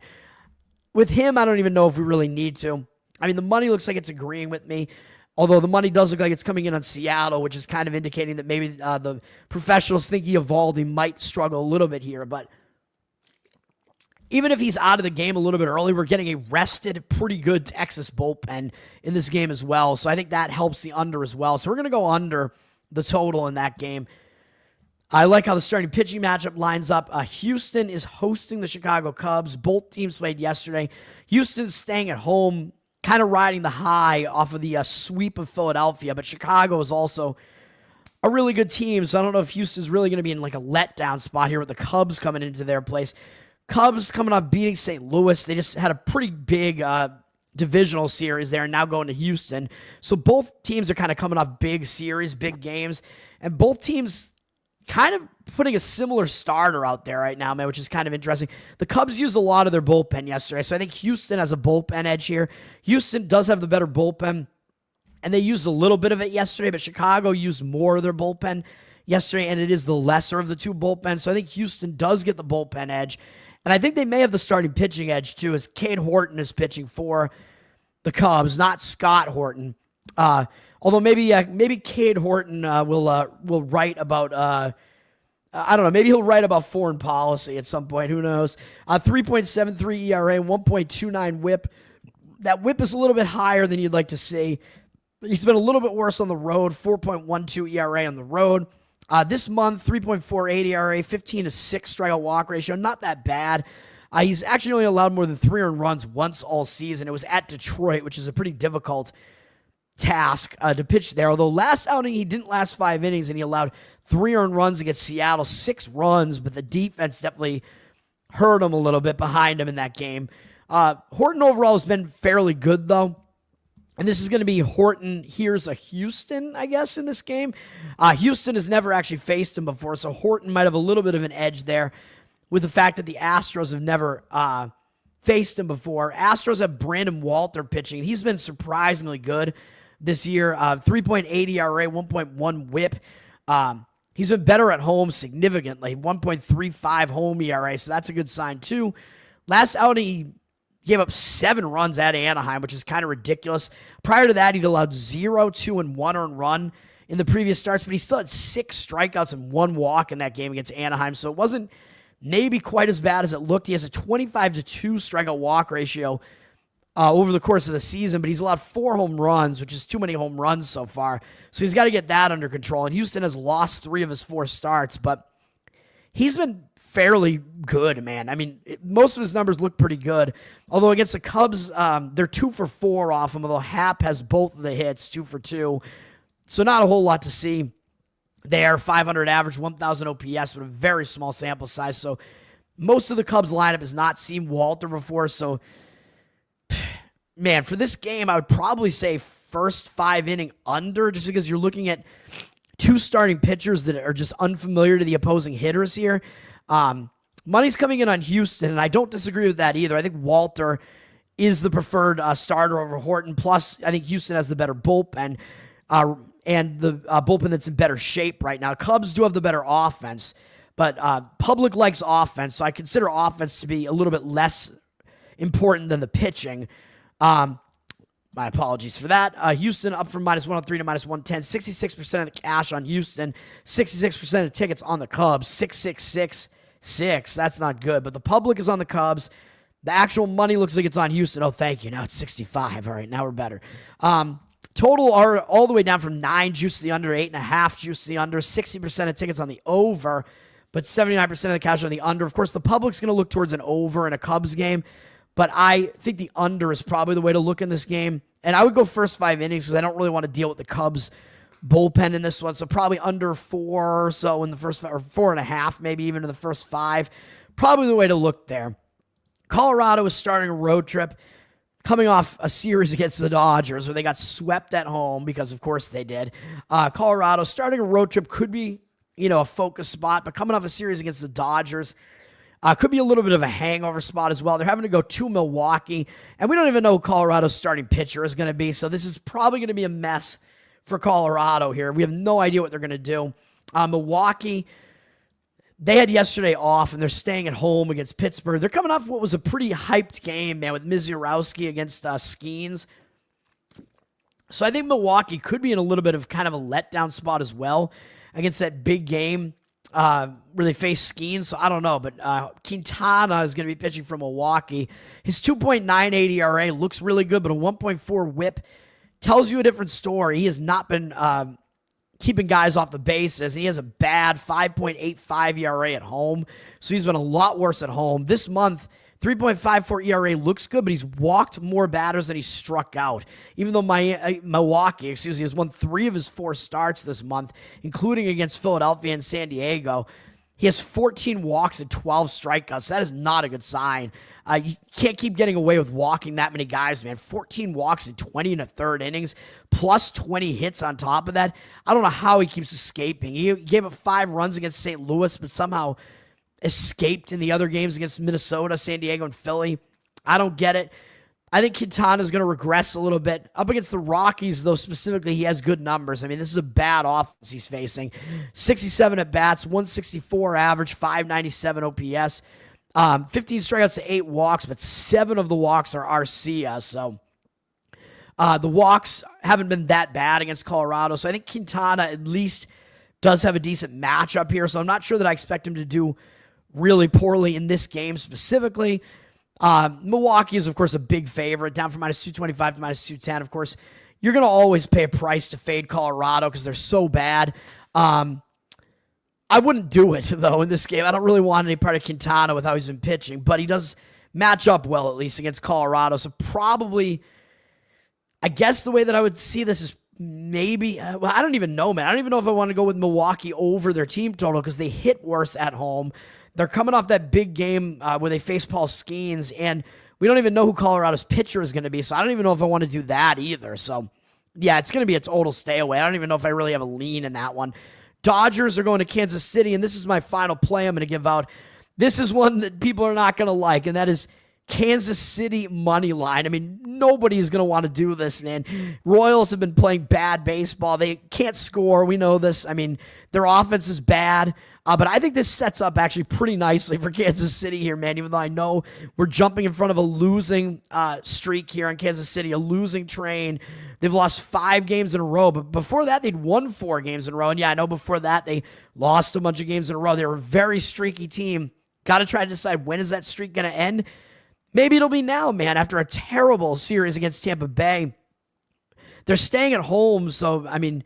with him, I don't even know if we really need to. I mean, the money looks like it's agreeing with me, although the money does look like it's coming in on Seattle, which is kind of indicating that maybe the professionals think Wnba might struggle a little bit here. But even if he's out of the game a little bit early, we're getting a rested, pretty good Texas bullpen in this game as well. So I think that helps the under as well. So we're going to go under the total in that game. I like how the starting pitching matchup lines up. Houston is hosting the Chicago Cubs. Both teams played yesterday. Houston's staying at home, kind of riding the high off of the sweep of Philadelphia, but Chicago is also a really good team, so I don't know if Houston's really going to be in like a letdown spot here with the Cubs coming into their place. Cubs coming off beating St. Louis. They just had a pretty big divisional series there and now going to Houston. So both teams are kind of coming off big series, big games, and both teams kind of putting a similar starter out there right now, man, which is kind of interesting. The Cubs used a lot of their bullpen yesterday, so I think Houston has a bullpen edge here. Houston does have the better bullpen, and they used a little bit of it yesterday, but Chicago used more of their bullpen yesterday, and it is the lesser of the two bullpens, so I think Houston does get the bullpen edge, and I think they may have the starting pitching edge, too, as Cade Horton is pitching for the Cubs, not Scott Horton. Although maybe Cade Horton will write about, I don't know, maybe he'll write about foreign policy at some point. Who knows? 3.73 ERA, 1.29 whip. That whip is a little bit higher than you'd like to see. He's been a little bit worse on the road, 4.12 ERA on the road. This month, 3.48 ERA, 15-6 strikeout walk ratio. Not that bad. He's actually only allowed more than 3 earned runs once all season. It was at Detroit, which is a pretty difficult task to pitch there. Although last outing, he didn't last 5 innings, and he allowed 3 earned runs against Seattle, 6 runs, but the defense definitely hurt him a little bit behind him in that game. Horton overall has been fairly good, though. And this is going to be Horton. Here's a Houston, I guess, in this game. Houston has never actually faced him before, so Horton might have a little bit of an edge there with the fact that the Astros have never faced him before. Astros have Brandon Walter pitching, and he's been surprisingly good this year. 3.8 ERA, 1.1 whip. He's been better at home significantly, 1.35 home ERA, so that's a good sign too. Last outing, he gave up 7 runs at Anaheim, which is kind of ridiculous. Prior to that, he'd allowed 0, 2, and 1 earned run in the previous starts, but he still had 6 strikeouts and 1 walk in that game against Anaheim, so it wasn't maybe quite as bad as it looked. He has a 25-2 strikeout walk ratio over the course of the season, but he's allowed 4 home runs, which is too many home runs so far. So he's got to get that under control. And Houston has lost 3 of his 4 starts, but he's been fairly good, man. I mean, most of his numbers look pretty good. Although against the Cubs, they're 2 for 4 off him, although Happ has both of the hits, 2 for 2. So not a whole lot to see there. 500 average, 1,000 OPS, but a very small sample size. So most of the Cubs lineup has not seen Walter before, so man, for this game, I would probably say first 5 inning under, just because you're looking at 2 starting pitchers that are just unfamiliar to the opposing hitters here. Money's coming in on Houston, and I don't disagree with that either. I think Walter is the preferred starter over Horton. Plus, I think Houston has the better bullpen, and the bullpen that's in better shape right now. Cubs do have the better offense, But public likes offense, so I consider offense to be a little bit less important than the pitching. My apologies for that. Houston up from -103 to -110. 66% of the cash on Houston. 66% of tickets on the Cubs. 6-6-6-6. That's not good. But the public is on the Cubs. The actual money looks like it's on Houston. Oh, thank you. Now it's 65. All right, now we're better. Total are all the way down from 9 juice to the under, 8.5 juice to the under. 60% of tickets on the over, but 79% of the cash on the under. Of course, the public's going to look towards an over in a Cubs game. But I think the under is probably the way to look in this game. And I would go first 5 innings because I don't really want to deal with the Cubs bullpen in this one. So probably under 4 or so in the first 5, or 4.5, maybe even in the first 5. Probably the way to look there. Colorado is starting a road trip coming off a series against the Dodgers where they got swept at home because, of course, they did. Colorado starting a road trip could be, a focus spot, but coming off a series against the Dodgers, could be a little bit of a hangover spot as well. They're having to go to Milwaukee, and we don't even know who Colorado's starting pitcher is going to be, so this is probably going to be a mess for Colorado here. We have no idea what they're going to do. Milwaukee, they had yesterday off, and they're staying at home against Pittsburgh. They're coming off what was a pretty hyped game, man, with Misiorowski against Skeens. So I think Milwaukee could be in a little bit of kind of a letdown spot as well against that big game where they face Skeens. So I don't know, but Quintana is going to be pitching for Milwaukee. His 2.98 ERA looks really good, but a 1.4 whip tells you a different story. He has not been keeping guys off the bases, and he has a bad 5.85 ERA at home, so he's been a lot worse at home. This month, 3.54 ERA looks good, but he's walked more batters than he's struck out. Even though Milwaukee, has won 3 of his 4 starts this month, including against Philadelphia and San Diego. He has 14 walks and 12 strikeouts. That is not a good sign. You can't keep getting away with walking that many guys, man. 14 walks in 20 and a third innings, plus 20 hits on top of that. I don't know how he keeps escaping. He gave up 5 runs against St. Louis, but somehow escaped in the other games against Minnesota, San Diego, and Philly. I don't get it. I think Quintana is going to regress a little bit. Up against the Rockies, though, specifically, he has good numbers. I mean, this is a bad offense he's facing. 67 at-bats, 164 average, 597 OPS. 15 strikeouts to 8 walks, but 7 of the walks are Arcia. So the walks haven't been that bad against Colorado. So I think Quintana at least does have a decent matchup here. So I'm not sure that I expect him to do really poorly in this game specifically. Milwaukee is, of course, a big favorite, down from -225 to -210. Of course, you're going to always pay a price to fade Colorado because they're so bad. I wouldn't do it, though, in this game. I don't really want any part of Quintana with how he's been pitching, but he does match up well, at least, against Colorado. So probably, I guess the way that I would see this is maybe, well, I don't even know, man. I don't even know if I want to go with Milwaukee over their team total because they hit worse at home. They're coming off that big game where they face Paul Skeens, and we don't even know who Colorado's pitcher is going to be, so I don't even know if I want to do that either. So, yeah, it's going to be a total stay away. I don't even know if I really have a lean in that one. Dodgers are going to Kansas City, and this is my final play I'm going to give out. This is one that people are not going to like, and that is Kansas City money line. I mean, nobody's going to want to do this, man. Royals have been playing bad baseball. They can't score. We know this. I mean, their offense is bad. But I think this sets up actually pretty nicely for Kansas City here, man, even though I know we're jumping in front of a losing streak here in Kansas City, a losing train. They've lost 5 games in a row, but before that, they'd won 4 games in a row. And yeah, I know before that, they lost a bunch of games in a row. They were a very streaky team. Got to try to decide, when is that streak going to end? Maybe it'll be now, man, after a terrible series against Tampa Bay. They're staying at home, so, I mean,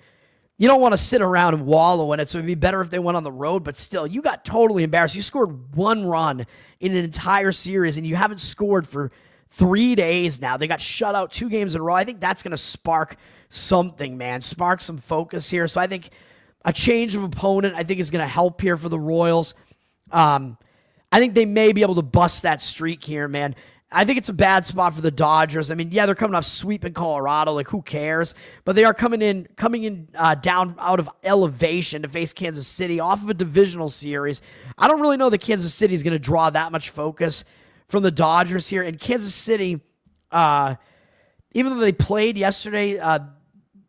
you don't want to sit around and wallow in it, so it'd be better if they went on the road, but still, you got totally embarrassed. You scored 1 run in an entire series, and you haven't scored for 3 days now. They got shut out 2 games in a row. I think that's going to spark something, man, spark some focus here. So I think a change of opponent, I think, is going to help here for the Royals. I think they may be able to bust that streak here, man. I think it's a bad spot for the Dodgers. I mean, yeah, they're coming off sweeping Colorado. Like, who cares? But they are coming in down out of elevation to face Kansas City off of a divisional series. I don't really know that Kansas City is going to draw that much focus from the Dodgers here. And Kansas City, even though they played yesterday,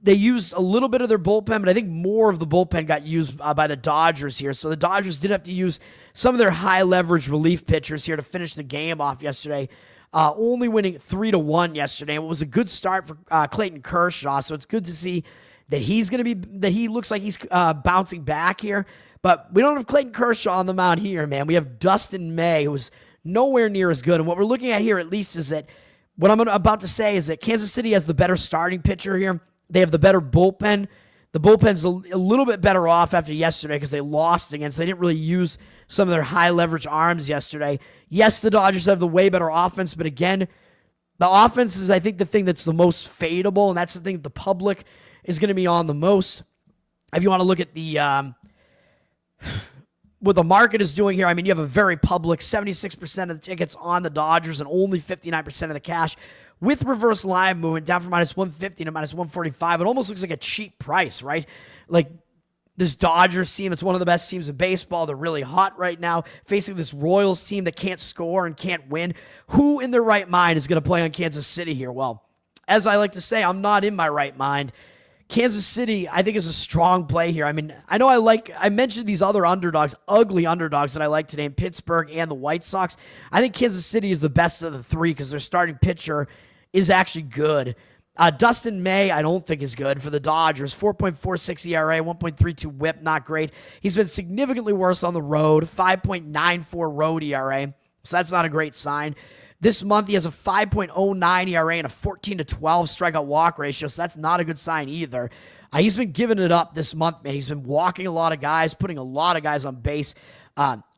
they used a little bit of their bullpen, but I think more of the bullpen got used by the Dodgers here. So the Dodgers did have to use some of their high leverage relief pitchers here to finish the game off yesterday. Only winning 3-1 yesterday. It was a good start for Clayton Kershaw, so it's good to see that he looks like he's bouncing back here. But we don't have Clayton Kershaw on the mound here, man. We have Dustin May, who's nowhere near as good. And what we're looking at here, at least, is that what I'm about to say is that Kansas City has the better starting pitcher here. They have the better bullpen. The bullpen's a little bit better off after yesterday because they lost again, so they didn't really use some of their high leverage arms yesterday. Yes, the Dodgers have the way better offense, but again, the offense is, I think, the thing that's the most fadeable, and that's the thing that the public is going to be on the most. If you want to look at the what the market is doing here, I mean, you have a very public 76% of the tickets on the Dodgers and only 59% of the cash. With reverse line movement down from -150 to -145, it almost looks like a cheap price, right? Like this Dodgers team, it's one of the best teams in baseball. They're really hot right now, facing this Royals team that can't score and can't win. Who in their right mind is going to play on Kansas City here? Well, as I like to say, I'm not in my right mind. Kansas City, I think, is a strong play here. I mean, I know I mentioned these other underdogs, ugly underdogs that I like today in Pittsburgh and the White Sox. I think Kansas City is the best of the three because their starting pitcher is actually good. Dustin May, I don't think is good for the Dodgers. 4.46 ERA, 1.32 WHIP, not great. He's been significantly worse on the road, 5.94 road ERA, so that's not a great sign. This month, he has a 5.09 ERA and a 14-12 strikeout walk ratio, so that's not a good sign either. He's been giving it up this month, man. He's been walking a lot of guys, putting a lot of guys on base.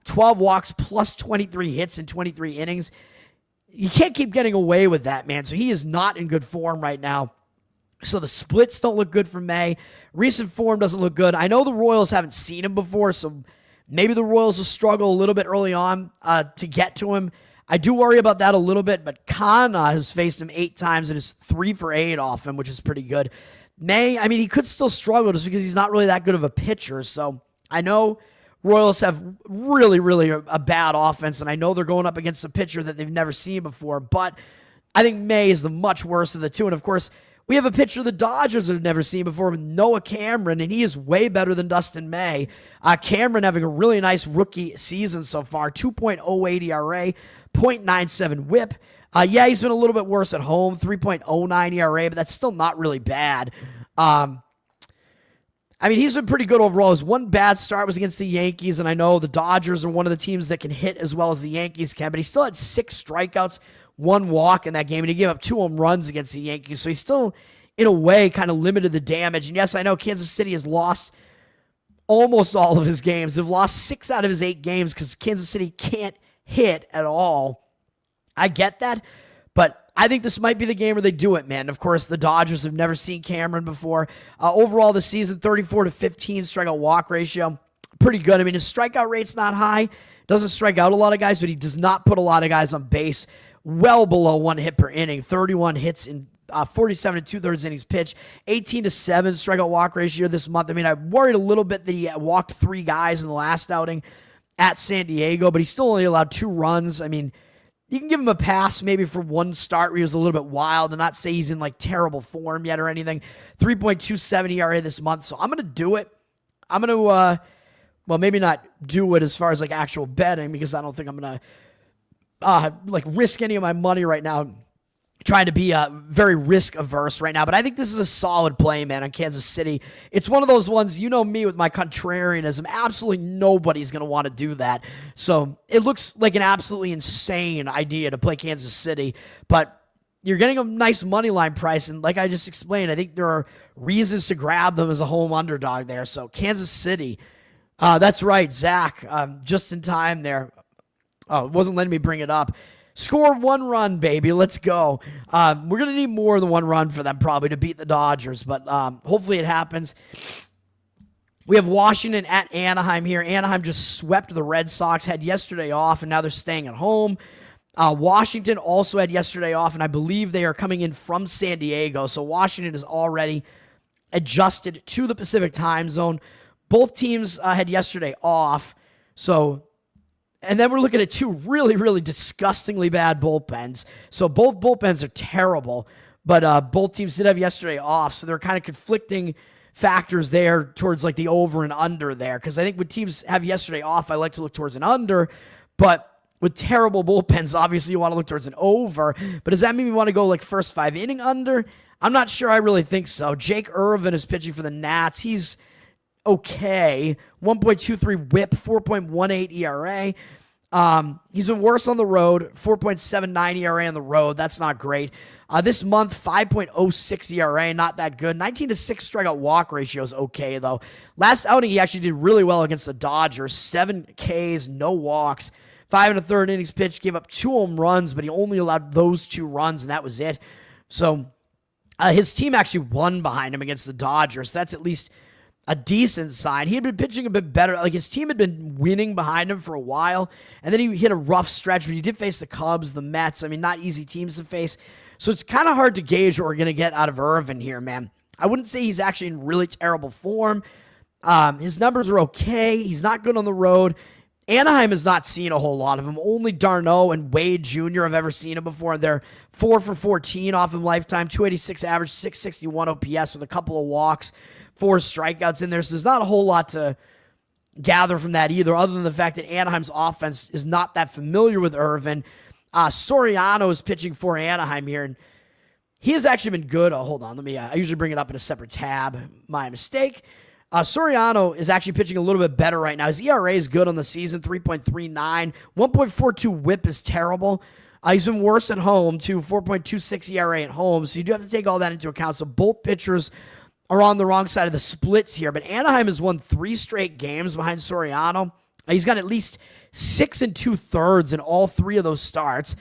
12 walks plus 23 hits in 23 innings. You can't keep getting away with that, man. So he is not in good form right now. So the splits don't look good for May. Recent form doesn't look good. I know the Royals haven't seen him before, so maybe the Royals will struggle a little bit early on to get to him. I do worry about that a little bit, but Kana has faced him 8 times and is 3 for 8 off him, which is pretty good. May, I mean, he could still struggle just because he's not really that good of a pitcher. So I know Royals have really, really a bad offense, and I know they're going up against a pitcher that they've never seen before, but I think May is the much worse of the two. And of course, we have a pitcher the Dodgers have never seen before with Noah Cameron, and he is way better than Dustin May. Cameron having a really nice rookie season so far, 2.08 ERA, 0.97 WHIP. Yeah, he's been a little bit worse at home, 3.09 ERA, but that's still not really bad. I mean, he's been pretty good overall. His one bad start was against the Yankees, and I know the Dodgers are one of the teams that can hit as well as the Yankees can, but he still had 6 strikeouts, 1 walk in that game, and he gave up 2 home runs against the Yankees, so he's still, in a way, kind of limited the damage. And yes, I know Kansas City has lost almost all of his games. They've lost 6 out of his 8 games because Kansas City can't hit at all. I get that, but I think this might be the game where they do it, man. Of course, the Dodgers have never seen Cameron before. Overall this season, 34-15 strikeout walk ratio. Pretty good. I mean, his strikeout rate's not high. Doesn't strike out a lot of guys, but he does not put a lot of guys on base. Well below 1 hit per inning. 31 hits in 47 2/3 innings pitched. 18-7 strikeout walk ratio this month. I mean, I worried a little bit that he walked 3 guys in the last outing at San Diego, but he still only allowed 2 runs. I mean, you can give him a pass maybe for one start where he was a little bit wild and not say he's in like terrible form yet or anything. 3.27 ERA this month. So I'm going to do it. I'm going to, well, maybe not do it as far as like actual betting because I don't think I'm going to like risk any of my money right now. Trying to be very risk averse right now, but I think this is a solid play, man, on Kansas City. It's one of those ones, you know me with my contrarianism, absolutely nobody's going to want to do that. So it looks like an absolutely insane idea to play Kansas City, but you're getting a nice money line price, and like I just explained, I think there are reasons to grab them as a home underdog there. So Kansas City, that's right, Zach, just in time there. Oh, it wasn't letting me bring it up. Score 1 run, baby. Let's go. We're going to need more than 1 run for them probably to beat the Dodgers, but hopefully it happens. We have Washington at Anaheim here. Anaheim just swept the Red Sox, had yesterday off, and now they're staying at home. Washington also had yesterday off, and I believe they are coming in from San Diego, so Washington is already adjusted to the Pacific time zone. Both teams had yesterday off, so... And then we're looking at 2 really, really disgustingly bad bullpens. So both bullpens are terrible. But both teams did have yesterday off, so they're kind of conflicting factors there towards like the over and under there. Because I think when teams have yesterday off, I like to look towards an under. But with terrible bullpens, obviously you want to look towards an over. But does that mean we want to go like first 5 inning under? I'm not sure. I really think so. Jake Irvin is pitching for the Nats. He's okay. 1.23 whip, 4.18 ERA. He's been worse on the road, 4.79 ERA on the road. That's not great. This month, 5.06 ERA, not that good. 19-6 strikeout walk ratio is okay, though. Last outing, he actually did really well against the Dodgers. 7 Ks, no walks. 5 1/3 innings pitched, gave up 2 home runs, but he only allowed those 2 runs, and that was it. So his team actually won behind him against the Dodgers. That's at least a decent sign. He had been pitching a bit better. Like, his team had been winning behind him for a while, and then he hit a rough stretch, but he did face the Cubs, the Mets. I mean, not easy teams to face. So it's kind of hard to gauge what we're going to get out of Irvin here, man. I wouldn't say he's actually in really terrible form. His numbers are okay. He's not good on the road. Anaheim has not seen a whole lot of him. Only Darno and Wade Jr. have ever seen him before. They're 4 for 14 off him lifetime, 286 average, 661 OPS with a couple of walks, 4 strikeouts in there. So there's not a whole lot to gather from that either, other than the fact that Anaheim's offense is not that familiar with Irvin. Soriano is pitching for Anaheim here, and he has actually been good. Oh, hold on. I usually bring it up in a separate tab. My mistake. Soriano is actually pitching a little bit better right now. His ERA is good on the season, 3.39. 1.42 whip is terrible. He's been worse at home, too, 4.26 ERA at home. So you do have to take all that into account. So both pitchers are on the wrong side of the splits here. But Anaheim has won 3 straight games behind Soriano. He's got at least 6 2/3 in all 3 of those starts.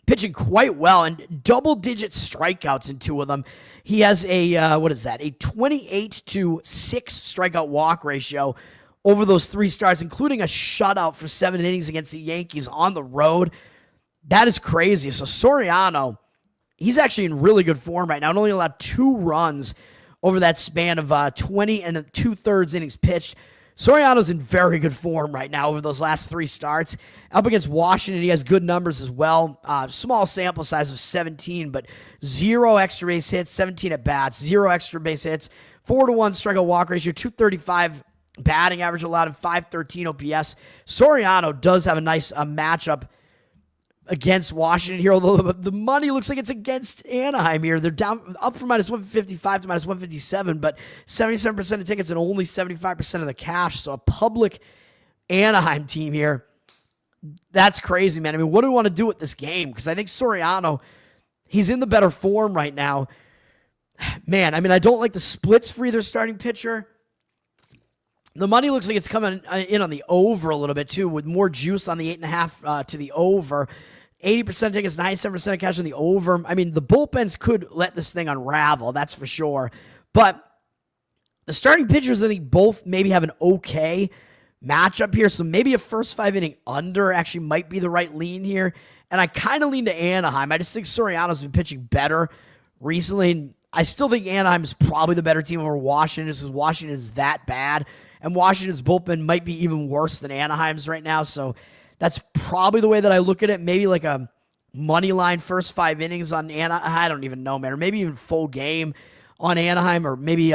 Pitching quite well, and double-digit strikeouts in 2 of them. He has a 28-6 strikeout walk ratio over those 3 starts, including a shutout for 7 innings against the Yankees on the road. That is crazy. So Soriano, he's actually in really good form right now. It only allowed 2 runs over that span of 20 2/3 innings pitched. Soriano's in very good form right now over those last 3 starts. Up against Washington, he has good numbers as well. Small sample size of 17, but 0 extra base hits, 17 at-bats, 0 extra base hits, 4-1 strikeout walk ratio, 235 batting average allowed, and 513 OPS. Soriano does have a nice matchup against Washington here, although the money looks like it's against Anaheim here. They're down up from -155 to -157, but 77% of tickets and only 75% of the cash. So a public Anaheim team here. That's crazy, man. I mean, what do we want to do with this game? Because I think Soriano, he's in the better form right now. Man, I mean, I don't like the splits for either starting pitcher. The money looks like it's coming in on the over a little bit, too, with more juice on the 8.5 to the over. 80% tickets, 97% of cash on the over. I mean, the bullpens could let this thing unravel, that's for sure. But the starting pitchers, I think, both maybe have an okay matchup here. So maybe a first 5 inning under actually might be the right lean here. And I kind of lean to Anaheim. I just think Soriano's been pitching better recently. I still think Anaheim is probably the better team over Washington, just because Washington is that bad. And Washington's bullpen might be even worse than Anaheim's right now. So that's probably the way that I look at it. Maybe like a money line first 5 innings on Anaheim. I don't even know, man. Or maybe even full game on Anaheim. Or maybe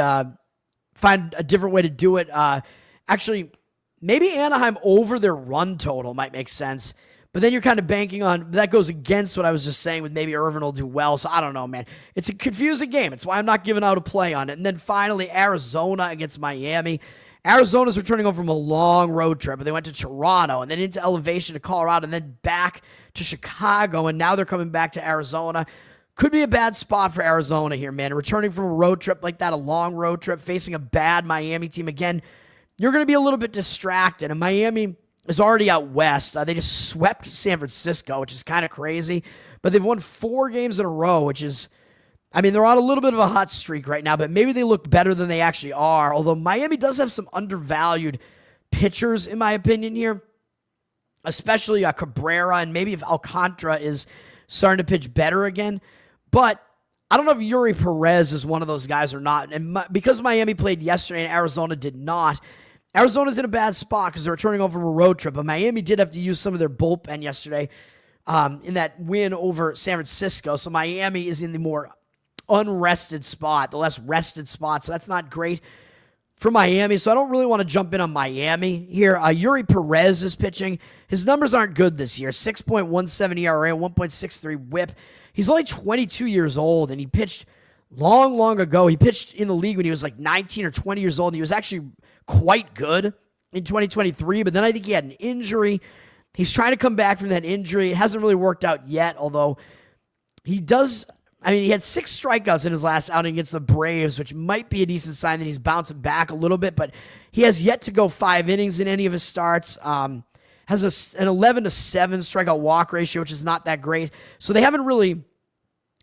find a different way to do it. Actually, maybe Anaheim over their run total might make sense. But then you're kind of banking on, that goes against what I was just saying with maybe Irvin will do well. So I don't know, man. It's a confusing game. It's why I'm not giving out a play on it. And then finally, Arizona against Miami. Arizona's returning home from a long road trip, but they went to Toronto and then into elevation to Colorado and then back to Chicago, and now they're coming back to Arizona. Could be a bad spot for Arizona here, man. Returning from a road trip like that, a long road trip, facing a bad Miami team. Again, you're going to be a little bit distracted, and Miami is already out west. They just swept San Francisco, which is kind of crazy, but they've won 4 games in a row, which is, I mean, they're on a little bit of a hot streak right now, but maybe they look better than they actually are, although Miami does have some undervalued pitchers, in my opinion here, especially Cabrera, and maybe if Alcantara is starting to pitch better again. But I don't know if Yuri Perez is one of those guys or not, and because Miami played yesterday and Arizona did not, Arizona's in a bad spot because they're returning over from a road trip, but Miami did have to use some of their bullpen yesterday. in that win over San Francisco. So Miami is in the more unrested spot, the less rested spot. So that's not great for Miami. So I don't really want to jump in on Miami here. Yuri Perez is pitching. His numbers aren't good this year. 6.17 ERA, 1.63 whip. He's only 22 years old, and he pitched long ago. He pitched in the league when he was like 19 or 20 years old, and he was actually quite good in 2023, but then I think he had an injury. He's trying to come back from that injury. It hasn't really worked out yet, although he does. I mean, he had 6 strikeouts in his last outing against the Braves, which might be a decent sign that he's bouncing back a little bit, but he has yet to go 5 innings in any of his starts. Has an 11-7 strikeout walk ratio, which is not that great. So they haven't really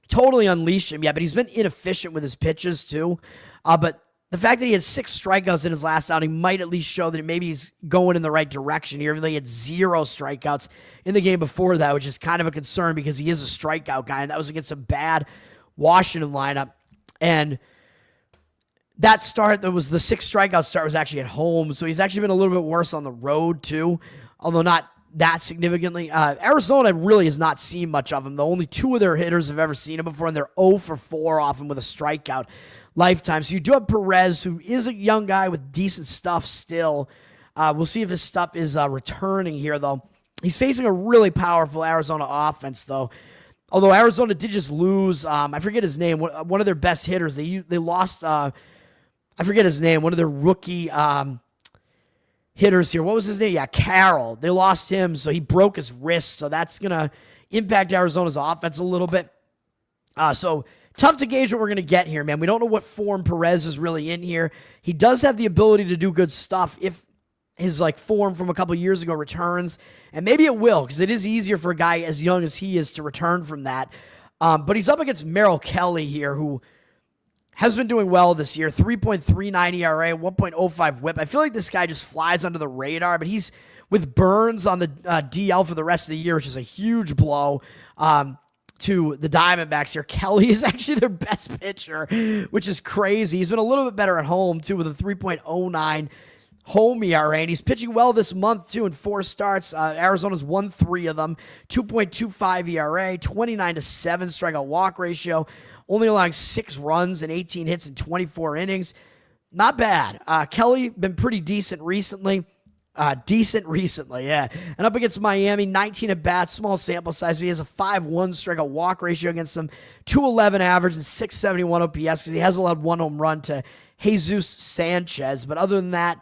totally unleashed him yet, but he's been inefficient with his pitches too. But the fact that he had 6 strikeouts in his last outing might at least show that maybe he's going in the right direction here. Even though he had 0 strikeouts in the game before that, which is kind of a concern because he is a strikeout guy, and that was against a bad Washington lineup. And that start, that was the 6 strikeout start, was actually at home, so he's actually been a little bit worse on the road too, although not that significantly. Arizona really has not seen much of him, though. Only 2 of their hitters have ever seen him before, and they're 0 for 4 off him with a strikeout lifetime. So you do have Perez, who is a young guy with decent stuff still. We'll see if his stuff is returning here, though. He's facing a really powerful Arizona offense, though. Although Arizona did just lose, I forget his name, one of their best hitters. They lost, I forget his name, one of their rookie hitters here. What was his name? Yeah, Carroll. They lost him, so he broke his wrist, so that's going to impact Arizona's offense a little bit. So tough to gauge what we're going to get here, man. We don't know what form Perez is really in here. He does have the ability to do good stuff if his form from a couple years ago returns, and maybe it will, because it is easier for a guy as young as he is to return from that. But he's up against Merrill Kelly here, who has been doing well this year. 3.39 ERA, 1.05 whip. I feel like this guy just flies under the radar, but he's with Burns on the DL for the rest of the year, which is a huge blow to the Diamondbacks here. Kelly is actually their best pitcher, which is crazy. He's been a little bit better at home, too, with a 3.09 home ERA, and he's pitching well this month, too, in 4 starts. Arizona's won 3 of them. 2.25 ERA, 29-7 strikeout walk ratio, only allowing 6 runs and 18 hits in 24 innings. Not bad. Kelly been pretty decent recently. Yeah. And up against Miami, 19 at bats, small sample size, but he has a 5.1 strikeout walk ratio against them, 2.11 average and 6.71 OPS because he has allowed 1 home run to Jesus Sanchez. But other than that,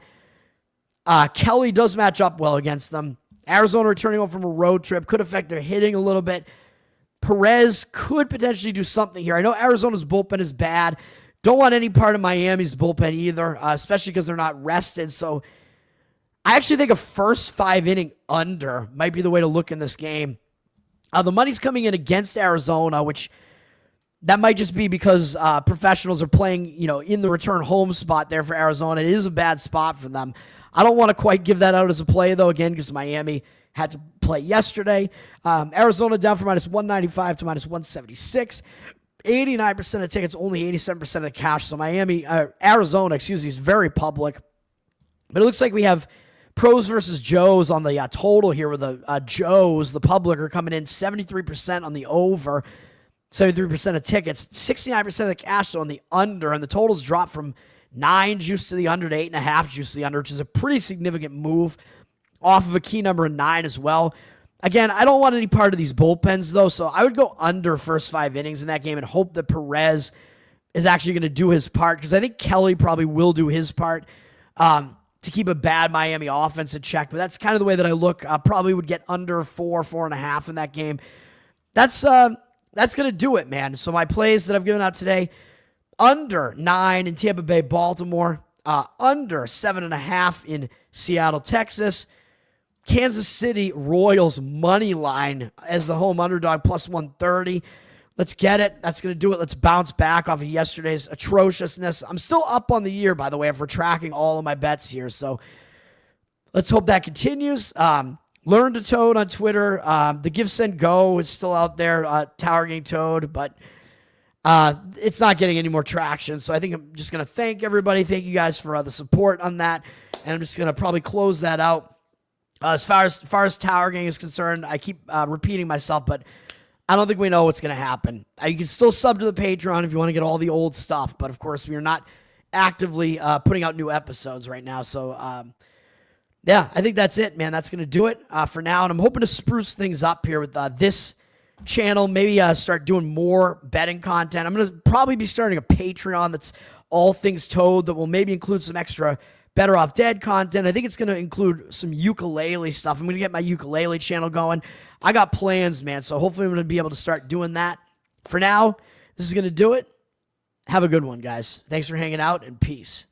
Kelly does match up well against them. Arizona returning home from a road trip could affect their hitting a little bit. Perez could potentially do something here. I know Arizona's bullpen is bad. Don't want any part of Miami's bullpen either, especially because they're not rested. So I actually think a first 5 inning under might be the way to look in this game. The money's coming in against Arizona, which that might just be because professionals are playing, in the return home spot there for Arizona. It is a bad spot for them. I don't want to quite give that out as a play, though, again, because Miami had to play yesterday. Arizona down from -195 to -176. 89% of tickets, only 87% of the cash. So Arizona, is very public. But it looks like we have pros versus Joes on the total here, where the Joes, the public, are coming in 73% on the over, 73% of tickets, 69% of the cash on the under, and the totals dropped from 9 juice to the under to 8.5 juice to the under, which is a pretty significant move off of a key number of 9 as well. Again, I don't want any part of these bullpens, though, so I would go under first 5 innings in that game and hope that Perez is actually going to do his part, because I think Kelly probably will do his part to keep a bad Miami offense in check. But that's kind of the way that I look. Probably would get under 4.5 in that game. That's going to do it, man. So my plays that I've given out today: under 9 in Tampa Bay, Baltimore. Under 7.5 in Seattle, Texas. Kansas City Royals money line as the home underdog, +130. Let's get it. That's going to do it. Let's bounce back off of yesterday's atrociousness. I'm still up on the year, by the way, if we're tracking all of my bets here. So let's hope that continues. Learn to Toad on Twitter. The Give, Send, Go is still out there, Tower Gang Toad, but it's not getting any more traction. So I think I'm just going to thank everybody. Thank you guys for the support on that. And I'm just going to probably close that out As far as Tower Gang is concerned, I keep repeating myself, but I don't think we know what's going to happen. You can still sub to the Patreon if you want to get all the old stuff, but of course we are not actively putting out new episodes right now. So yeah, I think that's it, man. That's going to do it for now, and I'm hoping to spruce things up here with this channel. Maybe start doing more betting content. I'm going to probably be starting a Patreon that's all things Toad, that will maybe include some extra Bettor Off Dead content. I think it's going to include some ukulele stuff. I'm going to get my ukulele channel going. I got plans, man, so hopefully I'm going to be able to start doing that. For now, this is going to do it. Have a good one, guys. Thanks for hanging out, and peace.